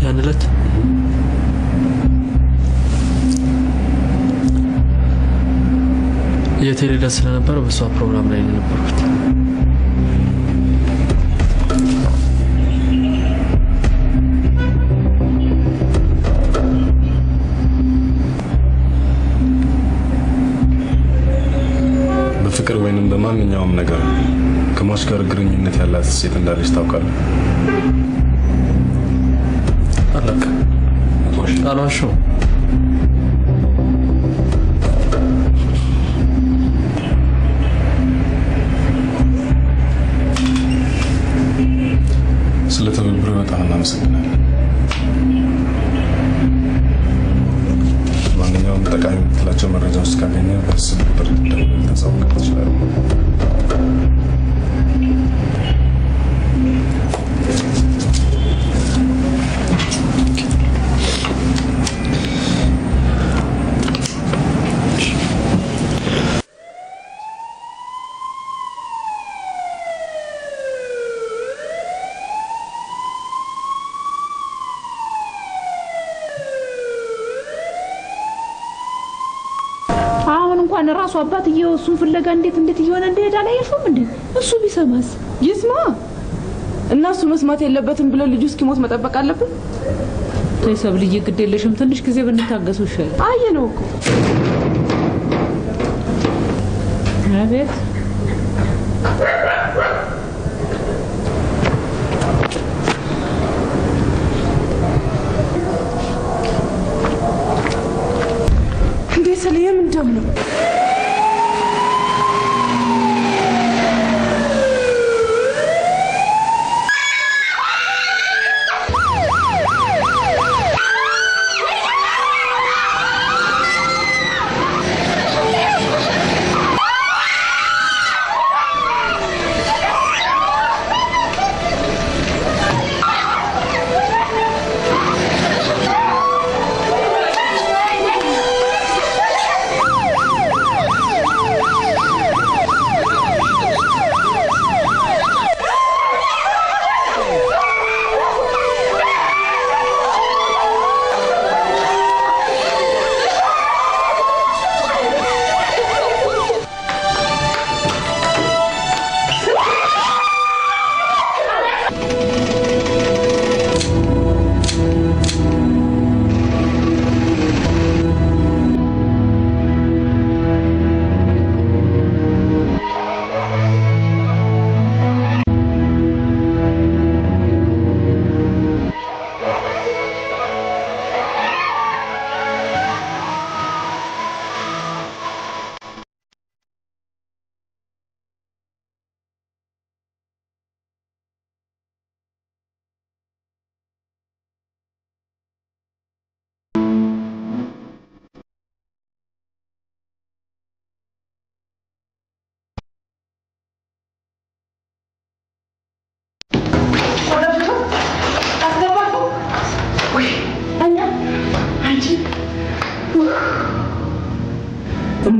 ያን ዕለት የቴሌ ዕለት ስለነበረ በሷ ፕሮግራም ላይ ነው የነበርኩት። በፍቅር ወይንም በማንኛውም ነገር ከሟች ጋር ግንኙነት ያላት ሴት እንዳለች ታውቃለህ? አላውቅም። አልዋሸሁም። ትብብር በጣም እናመሰግናለን። ማንኛውም ጠቃሚ የምትላቸው መረጃዎች ካገኘ በስልክ ቁጥር ደውለህ ታሳውቀን ትችላለህ። እንኳን ራሱ አባትየው እሱን ፍለጋ እንዴት እየሆነ እንደሄደ አላየሽውም እንዴ? እሱ ቢሰማስ? ይስማ እና እሱ መስማት የለበትም ብለን ልጁ እስኪሞት መጠበቅ አለብን? ተይ ሰብልዬ፣ ግድ የለሽም ትንሽ ጊዜ ብንታገሰው ይሻላል። አየነው እኮ አቤት እንዴ ሰለየም እንደምን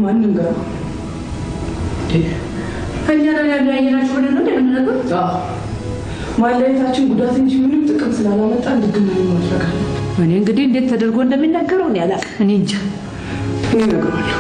ማንንም ጋር ከኛ ጋር ያያያችሁ ብለን ነው እንደምንነግር? ማለያየታችን ጉዳት እንጂ ምንም ጥቅም ስላላመጣ እንድገናኙ ማድረግ አለ። እኔ እንግዲህ እንዴት ተደርጎ እንደሚነገረው እኔ አላውቅም። እኔ እንጃ። እኔ እነግረዋለሁ።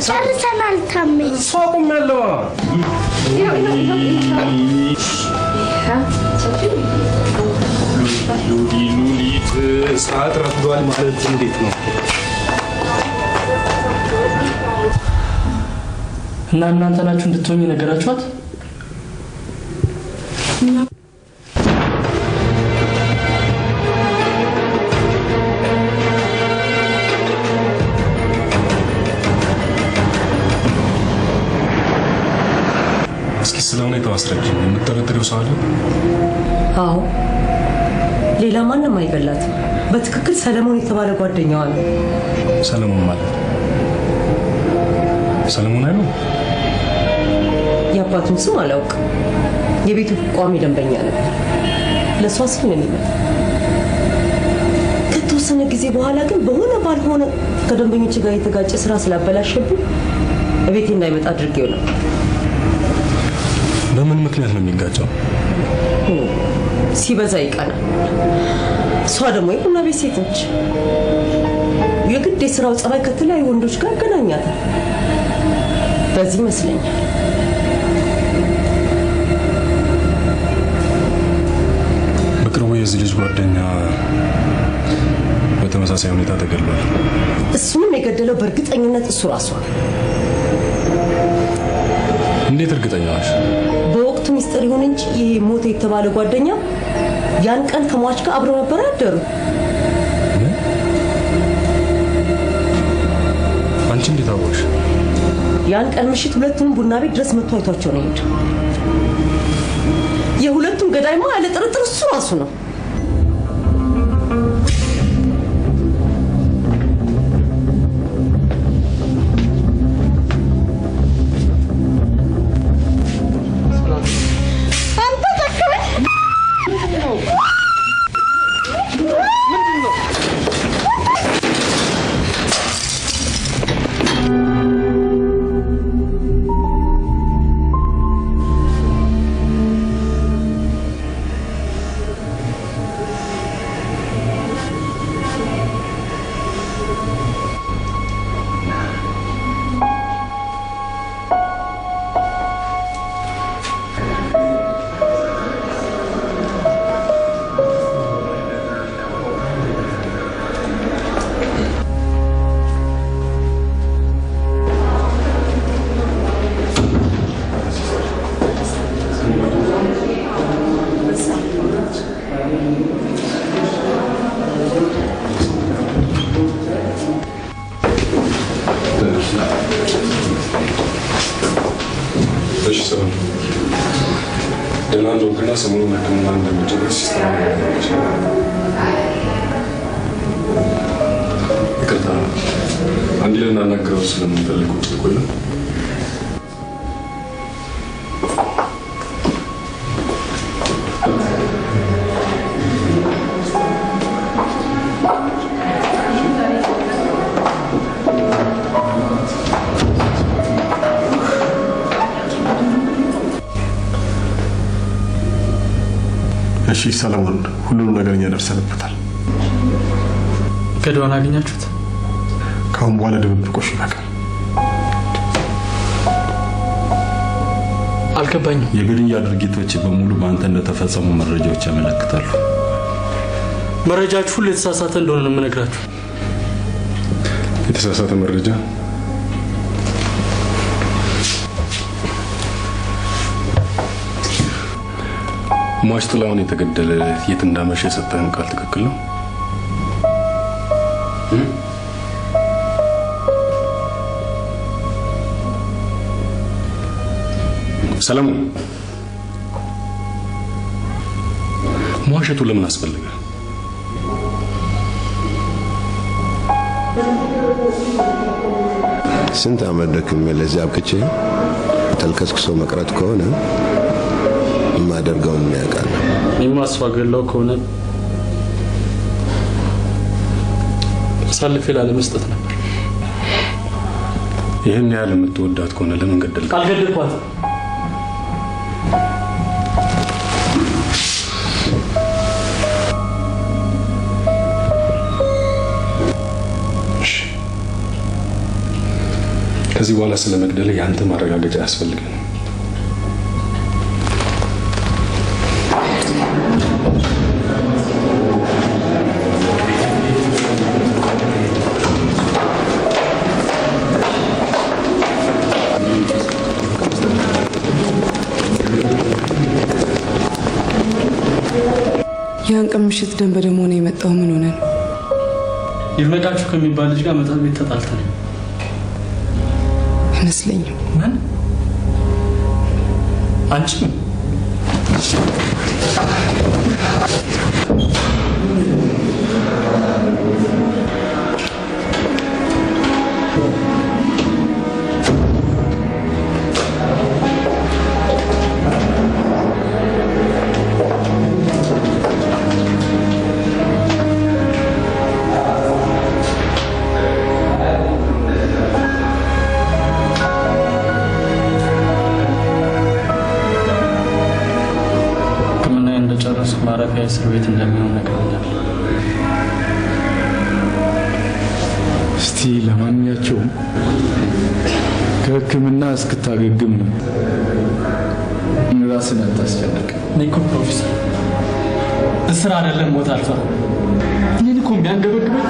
ጨርሰናል። ታሜ ሷቁም ያለው ሉሊት ሰዓት ረፍዷል ማለት እንዴት ነው? እና እናንተ ናችሁ እንድትሆኝ ነገራችኋት? ስለ ሁኔታው አስረጅ። የምትጠረጥሪው ሰው አለ? አዎ፣ ሌላ ማንም አይገላትም። በትክክል ሰለሞን የተባለ ጓደኛዋ ነው። ሰለሞን ማለት ሰለሞን አይደል? የአባቱን ስም አላውቅም። የቤቱ ቋሚ ደንበኛ ነበር። ለሷ ሲል ነው የሚመጣው። ከተወሰነ ጊዜ በኋላ ግን በሆነ ባልሆነ ከደንበኞች ጋር የተጋጨ ስራ ስላበላሸብኝ እቤቴ እንዳይመጣ አድርጌው ነው። በምን ምክንያት ነው የሚጋጨው? ሲበዛ ይቀናል። እሷ ደግሞ የቡና ቤት ሴት ነች። የግድ የስራው ጸባይ ከተለያዩ ወንዶች ጋር ያገናኛታል። በዚህ ይመስለኛል በቅርቡ የዚህ ልጅ ጓደኛ በተመሳሳይ ሁኔታ ተገድሏል። እሱንም የገደለው በእርግጠኝነት እሱ ራሱ ነው። እንዴት እርግጠኛ ነሽ? በወቅቱ ሚስጥር ይሁን እንጂ ይሄ ሞተ የተባለ ጓደኛ ያን ቀን ከሟች ጋር አብረው ነበር ያደሩ። አንቺ እንዴት አወቅሽ? ያን ቀን ምሽት ሁለቱም ቡና ቤት ድረስ መጥቶ አይቷቸው ነው የሄደው። የሁለቱም ገዳይማ ያለ ጥርጥር እሱ ራሱ ነው። እሺ ሰው ደህና እንደሆንክና ሰሞኑን ሕክምና እንደምትጨርስ ሲስተማለች። ይቅርታ አንድ ልናናግረው ስለምንፈልግ ውስጥ ቆይ። እሺ ሰለሞን፣ ሁሉንም ነገር እኛ ደርሰንበታል። ገድዋን አገኛችሁት? ካሁን በኋላ ድብብቆሽ ይበቃል። አልገባኝም። የግድያ ድርጊቶች በሙሉ በአንተ እንደተፈጸሙ መረጃዎች ያመለክታሉ። መረጃችሁ ሁሉ የተሳሳተ እንደሆነ ነው የምነግራችሁ። የተሳሳተ መረጃ? ሟች ጥላውን የተገደለ የት እንዳመሸ የሰጠህን ቃል ትክክል ነው? ሰለሞን፣ መዋሸቱ ለምን አስፈለገ? ስንት ዓመት ደክሜ ለዚህ አብቅቼ ተልከስክሶ መቅረት ከሆነ የማደርገውን ያውቃል። የማስዋገለው ከሆነ አሳልፌ ላለመስጠት ነበር። ይህን ያህል የምትወዳት ከሆነ ለምን ገደልክ? አልገደልኳትም። ከዚህ በኋላ ስለመግደል ያንተ ማረጋገጫ ያስፈልጋል። ያን ቀን ምሽት ደም በደም ሆነ የመጣው ምን ሆነ ነው? ይርመቃችሁ ከሚባል ልጅ ጋር መጠጥ ቤት ተጣልተን አይመስለኝም። ምን? አንቺ ማረፊያ እስር ቤት እንደሚሆን ነግረኛል። ለማንኛቸውም ከሕክምና እስክታገግም ራስን አታስጨንቅ። ኒኮ ፕሮፌሰር እስራ አይደለም ሞት አልፈራም። እኔን እኮ የሚያንገበግበኝ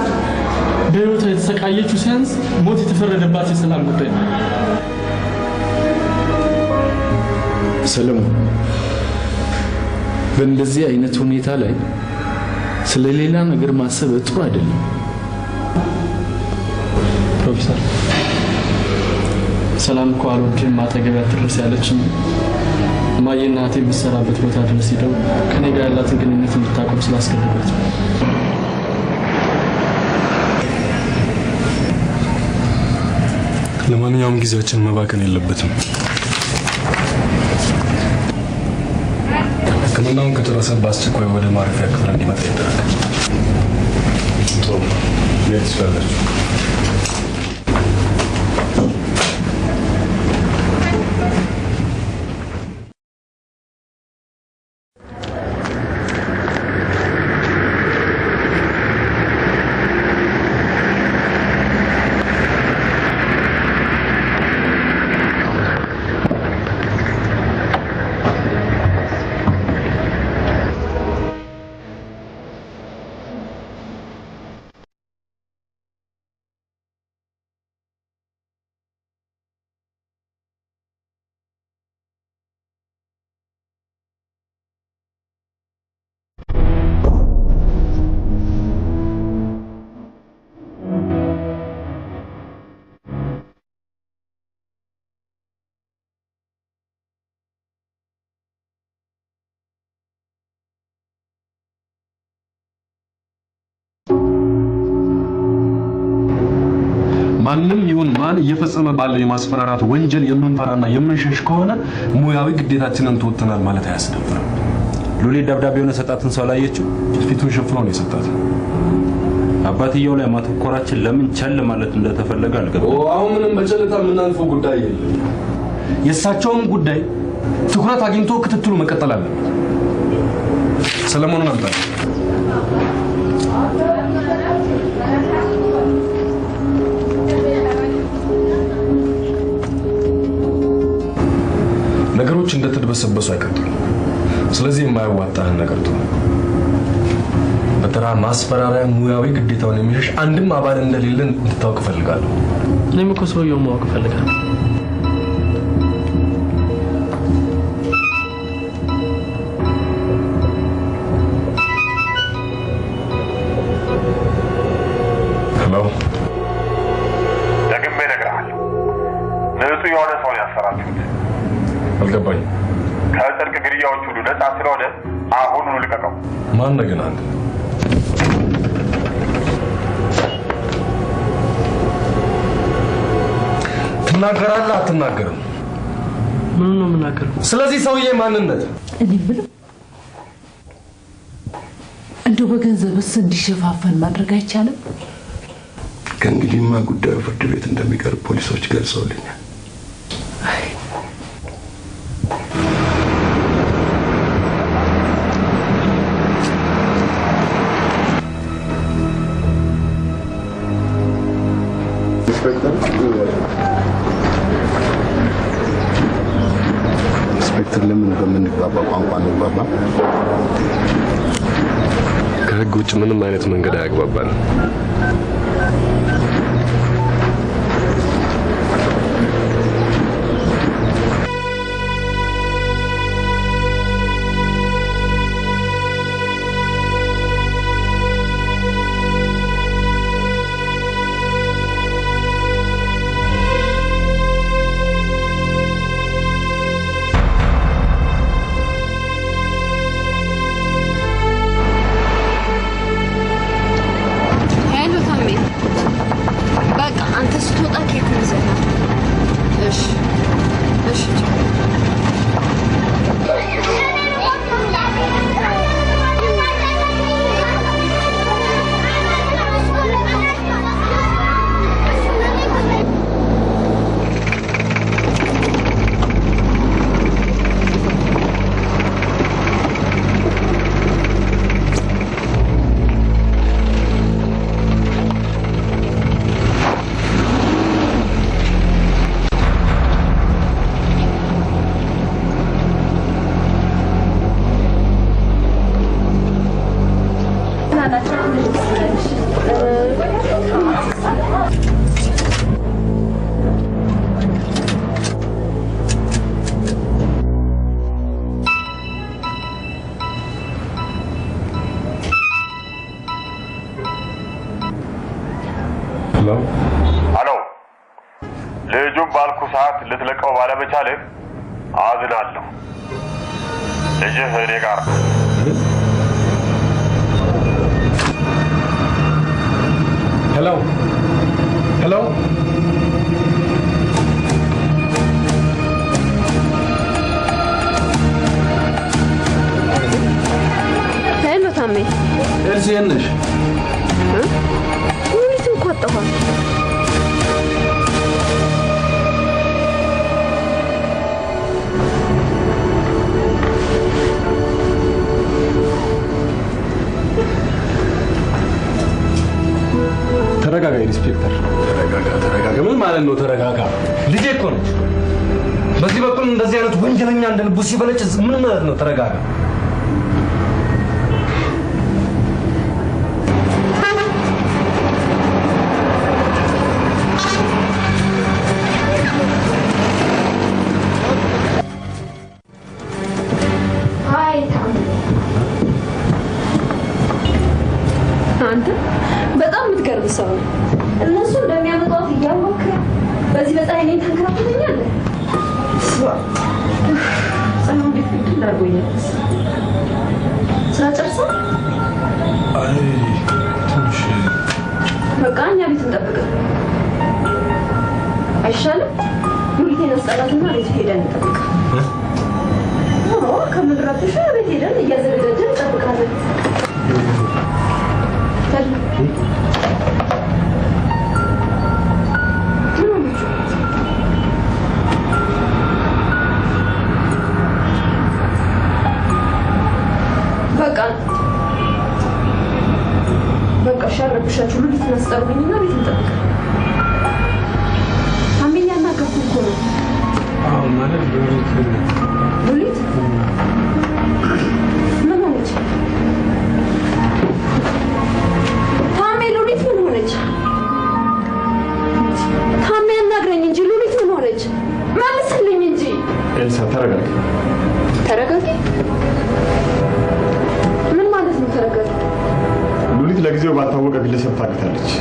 በሕይወቷ የተሰቃየችው ሳያንስ ሞት የተፈረደባት የሰላም ጉዳይ ነው። ሰለሞን በእንደዚህ አይነት ሁኔታ ላይ ስለሌላ ነገር ማሰብ ጥሩ አይደለም። ፕሮፌሰር ሰላም እኮ አልወድም አጠገብ አትድረስ ያለችኝ ማየና እህቴ የምትሰራበት ቦታ ድረስ ሄደው ከኔ ጋር ያላትን ግንኙነት እንድታቆም ስላስገደዷት ነው። ለማንኛውም ጊዜያችን መባከን የለበትም። ሕክምናውን ከጨረሰ በአስቸኳይ ወደ ማረፊያ ክፍል እንዲመጣ ይደረጋል። ጥሩ ሌት ይችላላችሁ። ማንም ይሁን ማን እየፈጸመ ባለው የማስፈራራት ወንጀል የምንፈራና የምንሸሽ ከሆነ ሙያዊ ግዴታችንን ተወጥተናል ማለት አያስደፍርም። ሉሊ ደብዳቤውን የሰጣትን ሰው ላየችው? ፊቱን ሸፍኖ ነው የሰጣት። አባትየው ላይ ማተኮራችን ለምን ቸል ማለት እንደተፈለገ አልገባም። አሁን ምንም በቸልታ የምናልፈው ጉዳይ የለም። የእሳቸውም ጉዳይ ትኩረት አግኝቶ ክትትሉ መቀጠል አለበት። ሰለሞንን አምጣ። ነገሮች እንደተደበሰበሱ አይቀጥሉም። ስለዚህ የማያዋጣህን ነገር ተው። በተራ ማስፈራሪያ ሙያዊ ግዴታውን የሚሸሽ አንድም አባል እንደሌለን እንድታውቅ እፈልጋለሁ። እኔም እኮ ሰውየውን ማወቅ እፈልጋለሁ። ሄሎ፣ ደግሜ እነግርሃለሁ። ንጹህ የሆነ ሰውን ያሰራችሁት አልገባኝ። ከጽድቅ ግድያዎች ሁሉ ነፃ ስለሆነ አሁኑኑ ልቀቀው። ማን ነህ ግን አንተ? ትናገራለህ አትናገርም? ምን ነው የምናገረው? ስለዚህ ሰውዬ ማንነት እኔ ምንም እንደው በገንዘብስ እንዲሸፋፈን ማድረግ አይቻልም? ከእንግዲህማ ጉዳዩ ፍርድ ቤት እንደሚቀርብ ፖሊሶች ገልጸውልኛል። ኢንስፔክተር ለምን በምንግባባ ቋንቋ እንግባባ? ከህግ ውጭ ምንም አይነት መንገድ አያግባባን። ሄሎ ልጁን ባልኩ ሰዓት ልትለቀው ባለመቻልህ አዝናለሁ። ልጅህ እኔ ጋር ሄሎ ሄሎ ሄሎ ታሜ ኤልሲ ነሽ? ሉሊት እኮ አጠፋት። ተረጋጋ ኢንስፔክተር፣ ተረጋጋ። ምን ማለት ነው ተረጋጋ? ልጄ እኮ ነች። በዚህ በኩል እንደዚህ አይነት ወንጀለኛ እንደ ልቡ ሲበለጭ ምን ማለት ነው ተረጋጋ? አንተ በጣም የምትገርም ሰው ነው። እነሱ እንደሚያመጣው እያወቅ በዚህ በፀሐይ ላይ ተንከራተተኛለህ። ፀሐዩ እንዴት ፊት እንዳርጎኛል። ስራ ጨርሰህ? አይ ትንሽ በቃ እኛ ቤት እንጠብቅ አይሻልም? ሉሊቴን አስጠራትና ቤት ሄደን እንጠብቅ። ከምንረብሽ ቤት ሄደን እያዘጋጀን እንጠብቃለን። በቃ ሻረብሻችሁ ሉሊት እናስጠሩኝና ቤት እንጠብቅ። ታሜኛ እናገርኩ እኮ ነው። አዎ ማለት ሉሊት ምን ሆነች? ታሜ ሉሊት ምን ሆነች? ታሜ አናግረኝ እንጂ ሉሊት ምን ሆነች? መልስልኝ እንጂ። ኤልሳ ተረጋጊ። ተረጋጊ? ምን ማለት ነው ተረጋጊ? ሉሊት ለጊዜው ባልታወቀ ግለሰብ ታግታለች።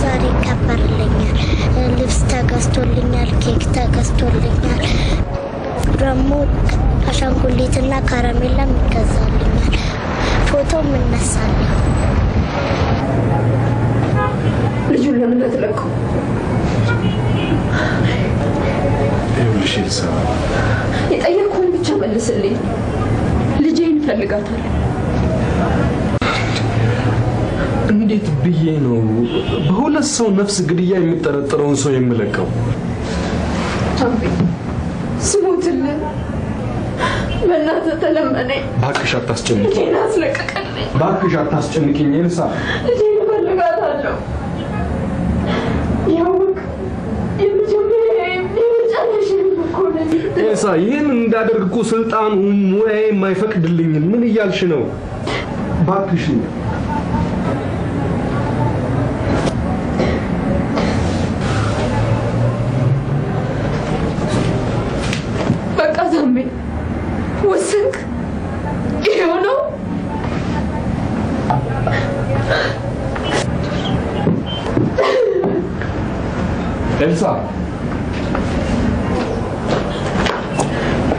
ዛሬ ይከበርልኛል። ልብስ ተገዝቶልኛል፣ ኬክ ተገዝቶልኛል፣ ደግሞ አሻንጉሊትና ከረሜላም ይገዛልኛል፣ ፎቶም እነሳለሁ። ልጁን ለምን አትለቀው? ይኸውልሽ ኤልሳ፣ የጠየቅኩህን ብቻ መልስልኝ። ልጄን እፈልጋታለሁ። እንዴት ብዬ ነው በሁለት ሰው ነፍስ ግድያ የሚጠረጠረውን ሰው የምለቀው? ታሜ ስሞትልህ፣ በእናትህ ተለመነኝ። እባክሽ አታስጨንቂኝ። ልጄን አስለቅቅልኝ። እባክሽ አታስጨንቂኝ ኤልሳ። ልጄን እፈልጋታለሁ። ያውቅ የመጀመሪያዬም የመጨረሻዬም እኮ ነኝ። ኤልሳ፣ ይህን እንዳደርግ እኮ ስልጣኑ ሙያዬ የማይፈቅድልኝም። ምን እያልሽ ነው? እባክሽ ታሜ ወሰንክ? ይሄው ነው? ኤልሳ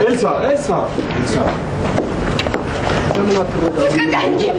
ኤልሳ ኤልሳ ኤልሳ ለምን አትረጋጊም?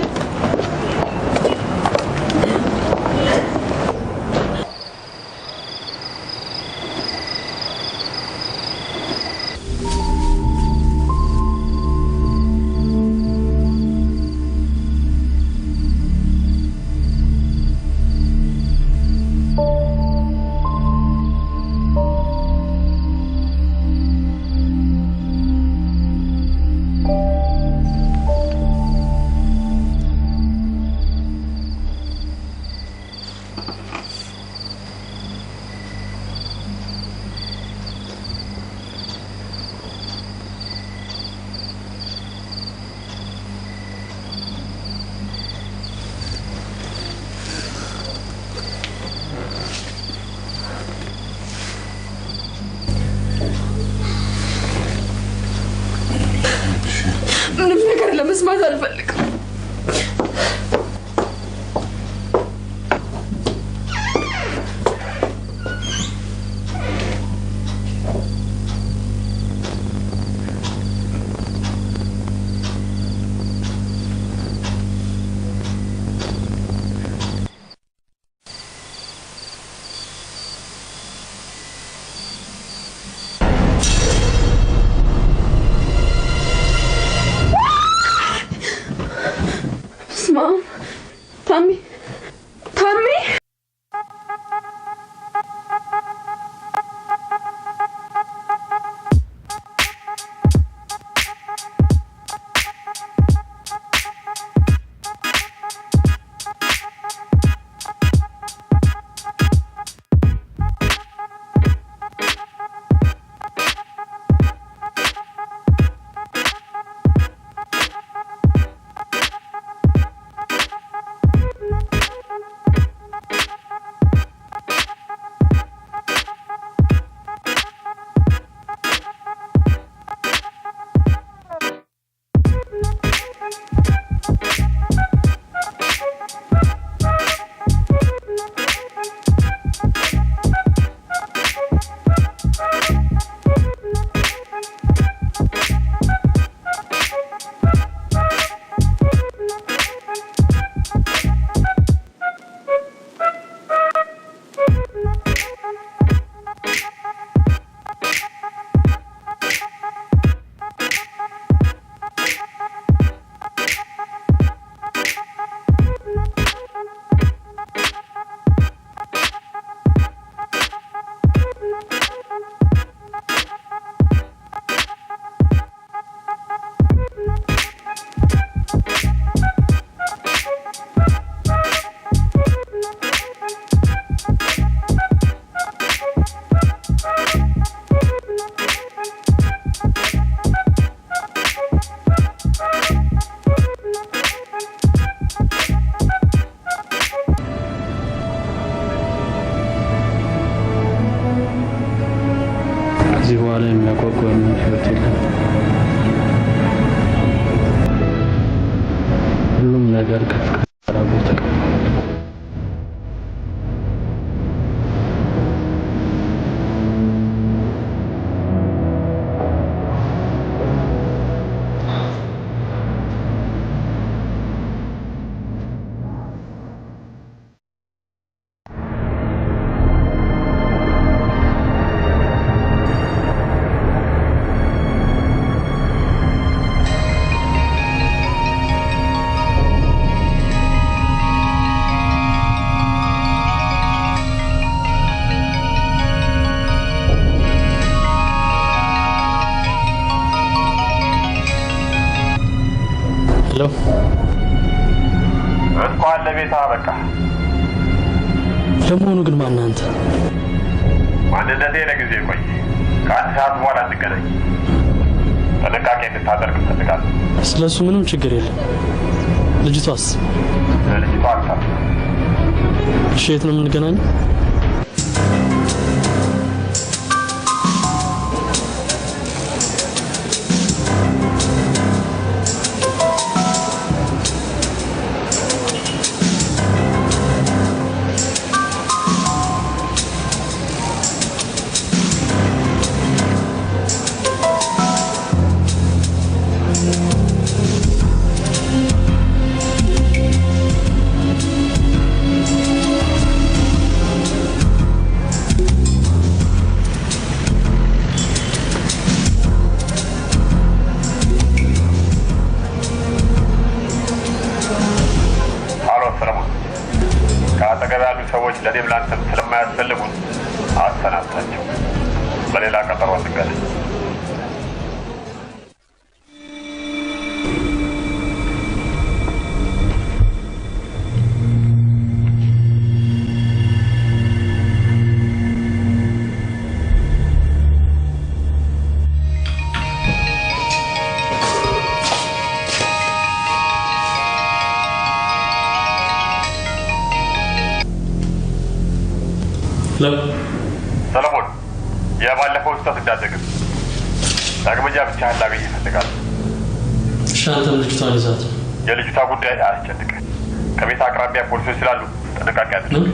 ለመስማት አልፈልግም። እንኳን ለቤታ በቃ ለመሆኑ ግን ማን አንተ? ማንነቴ ለጊዜ ቆይ፣ ከአንድ ሰዓት በኋላ እንገናኝ። ጥንቃቄ እንድታደርግ እፈልጋለሁ። ስለሱ ምንም ችግር የለም። ልጅቷስ? ልጅቷ አታ እሺ፣ የት ነው የምንገናኘው? ሰዎች ለኔም ላንተም ስለማያስፈልጉን አሰናብታቸው። በሌላ ቀጠሮ እንገናኝ። ሰለሞን የባለፈው ስህተት እንዳትደግም ዳግመኛ ብቻህን ላገኝ እፈልጋለሁ። እሺ አንተም ልጅቷን ይዛት። የልጅቷ ጉዳይ አያስጨንቅ። ከቤት አቅራቢያ ፖሊሶች ስላሉ ጥንቃቄ አድርግ።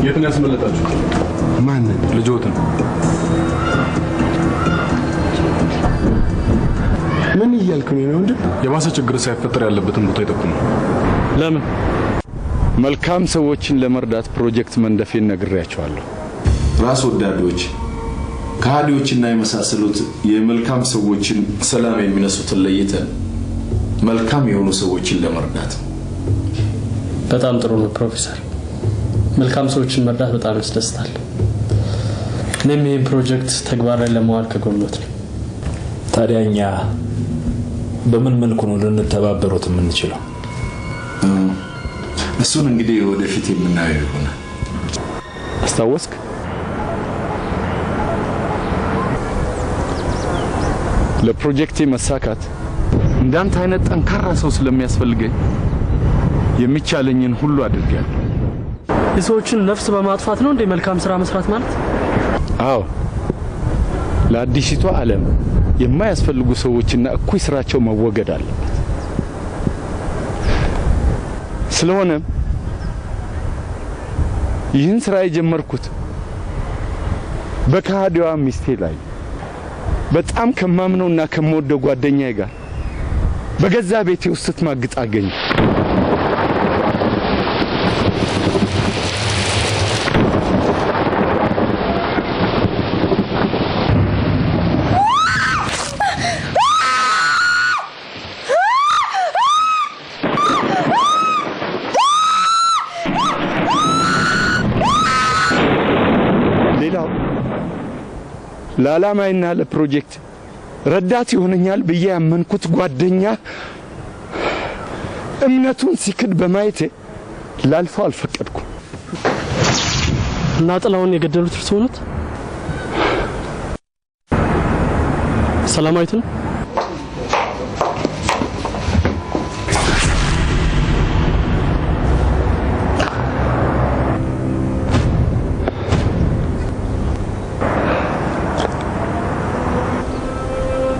የት ነው ያስመለጣችሁት? ማንን? ልጆትን። ምን እያልክ ነው እንዴ? የባሰ ችግር ሳይፈጠር ያለበትን ቦታ ይጠቁሙ። ለምን? መልካም ሰዎችን ለመርዳት ፕሮጀክት መንደፌን ነግሬያቸዋለሁ። ራስ ወዳዶች፣ ከሃዲዎችና የመሳሰሉት የመልካም ሰዎችን ሰላም የሚነሱትን ለይተን መልካም የሆኑ ሰዎችን ለመርዳት። በጣም ጥሩ ነው ፕሮፌሰር። መልካም ሰዎችን መርዳት በጣም ያስደስታል። እኔም ይህን ፕሮጀክት ተግባር ላይ ለማዋል ከጎኖት ነው። ታዲያ እኛ በምን መልኩ ነው ልንተባበሩት የምንችለው? እሱን እንግዲህ ወደፊት የምናየው ይሆናል። አስታወስክ? ለፕሮጀክቴ መሳካት እንዳንተ አይነት ጠንካራ ሰው ስለሚያስፈልገኝ የሚቻለኝን ሁሉ አድርጌያለሁ። የሰዎችን ነፍስ በማጥፋት ነው እንደ መልካም ስራ መስራት ማለት? አዎ፣ ለአዲሲቷ ዓለም የማያስፈልጉ ሰዎችና እኩይ ስራቸው መወገድ አለበት። ስለሆነም ይህን ስራ የጀመርኩት በካዲዋ ሚስቴ ላይ በጣም ከማምነውና ከመወደው ጓደኛዬ ጋር በገዛ ቤቴ ውስጥ ስትማግጥ አገኘ። ሌላው ለዓላማዬና ለፕሮጀክት ረዳት ይሆነኛል ብዬ ያመንኩት ጓደኛ እምነቱን ሲክድ በማየቴ ላልፈው አልፈቀድኩም። እና ጥላውን የገደሉት እርሶ ሆኑት? ሰላማዊት ነው?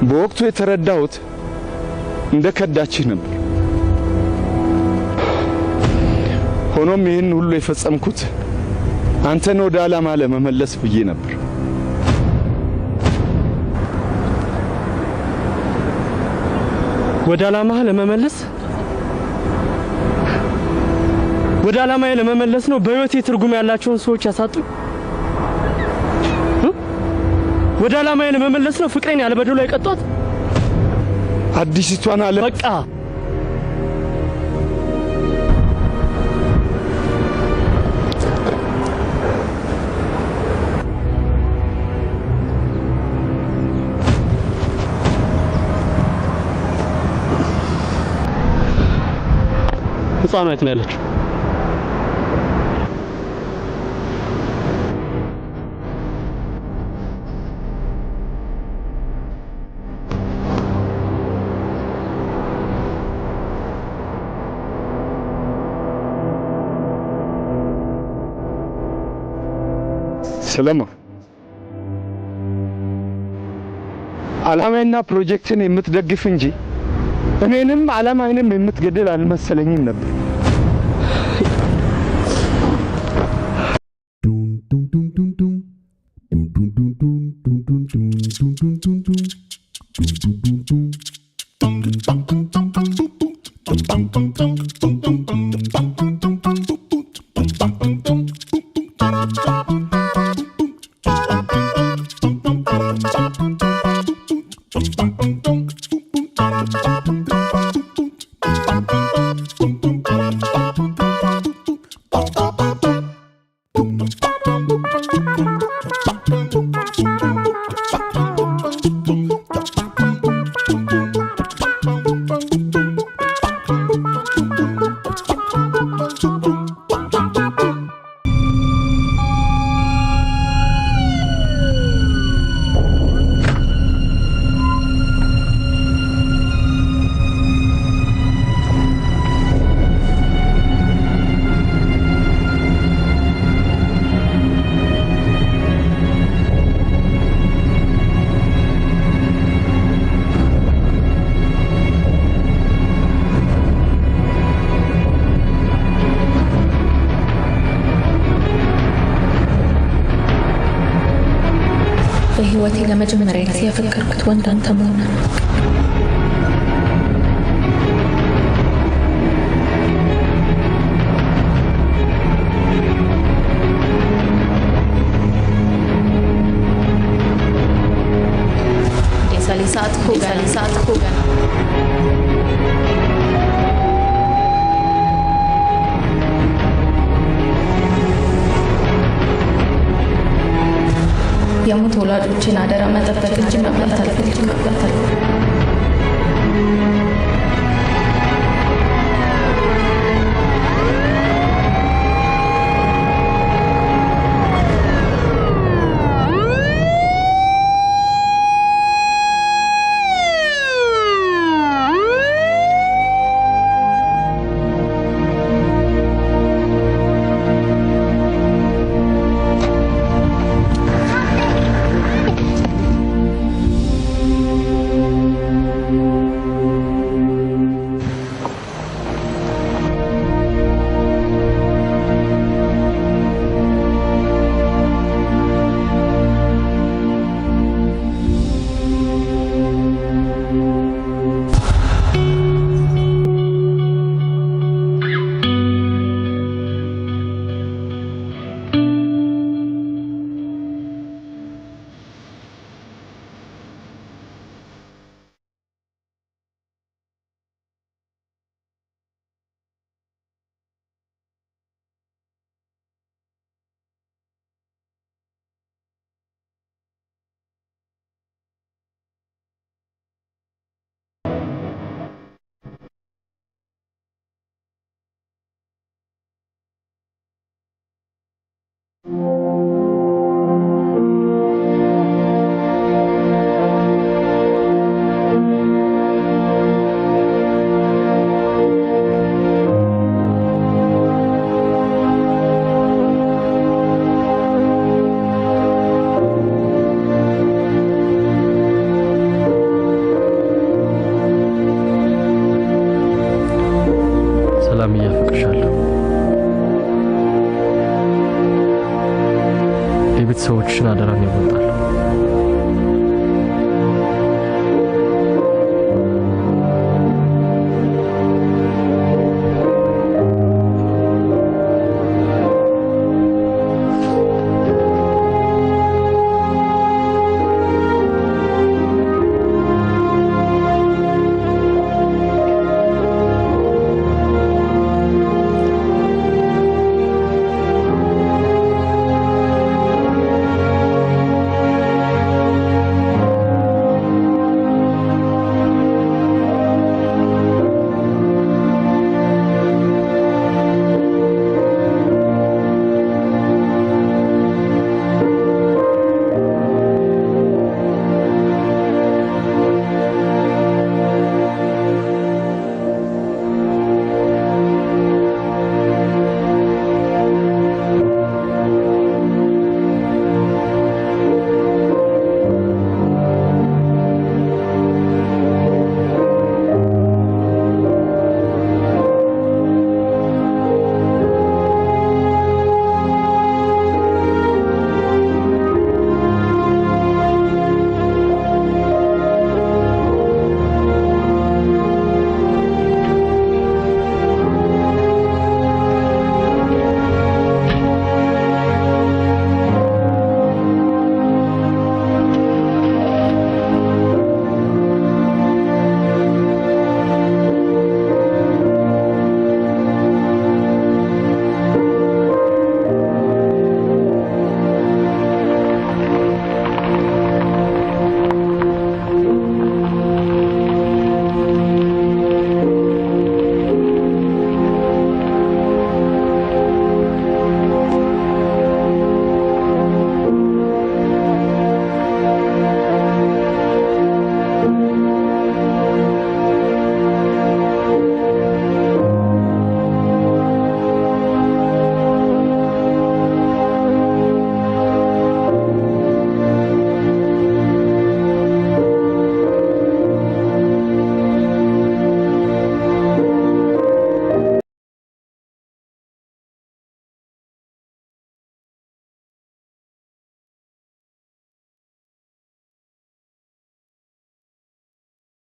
በወቅቱ የተረዳሁት እንደ ከዳችህ ነበር። ሆኖም ይህን ሁሉ የፈጸምኩት አንተን ወደ ዓላማ ለመመለስ ብዬ ነበር። ወደ ዓላማ ለመመለስ? ወደ ዓላማዬ ለመመለስ ነው በህይወቴ ትርጉም ያላቸውን ሰዎች ያሳጡኝ? ወደ ዓላማዬ ለመመለስ ነው ፍቅሬን ያለበደሉ አይቀጧት? አዲሲቷን ዓለም በቃ ህፃኗ የት ነው ያለችው? ሰላም ዓላማዬና ፕሮጀክትን የምትደግፍ እንጂ እኔንም ዓላማዬንም የምትገድል አልመሰለኝም ነበር። በህይወቴ ለመጀመሪያ ጊዜ ያፈቀርኩት ወንድ አንተ መሆንህን ነው። ሰዓት እኮ ገና የሞት ወላጆችን አደራ መጠበቅ እንጂ መብላት አልፈልግም። የቤተሰቦችሽን አደራ ነው ይወጣል።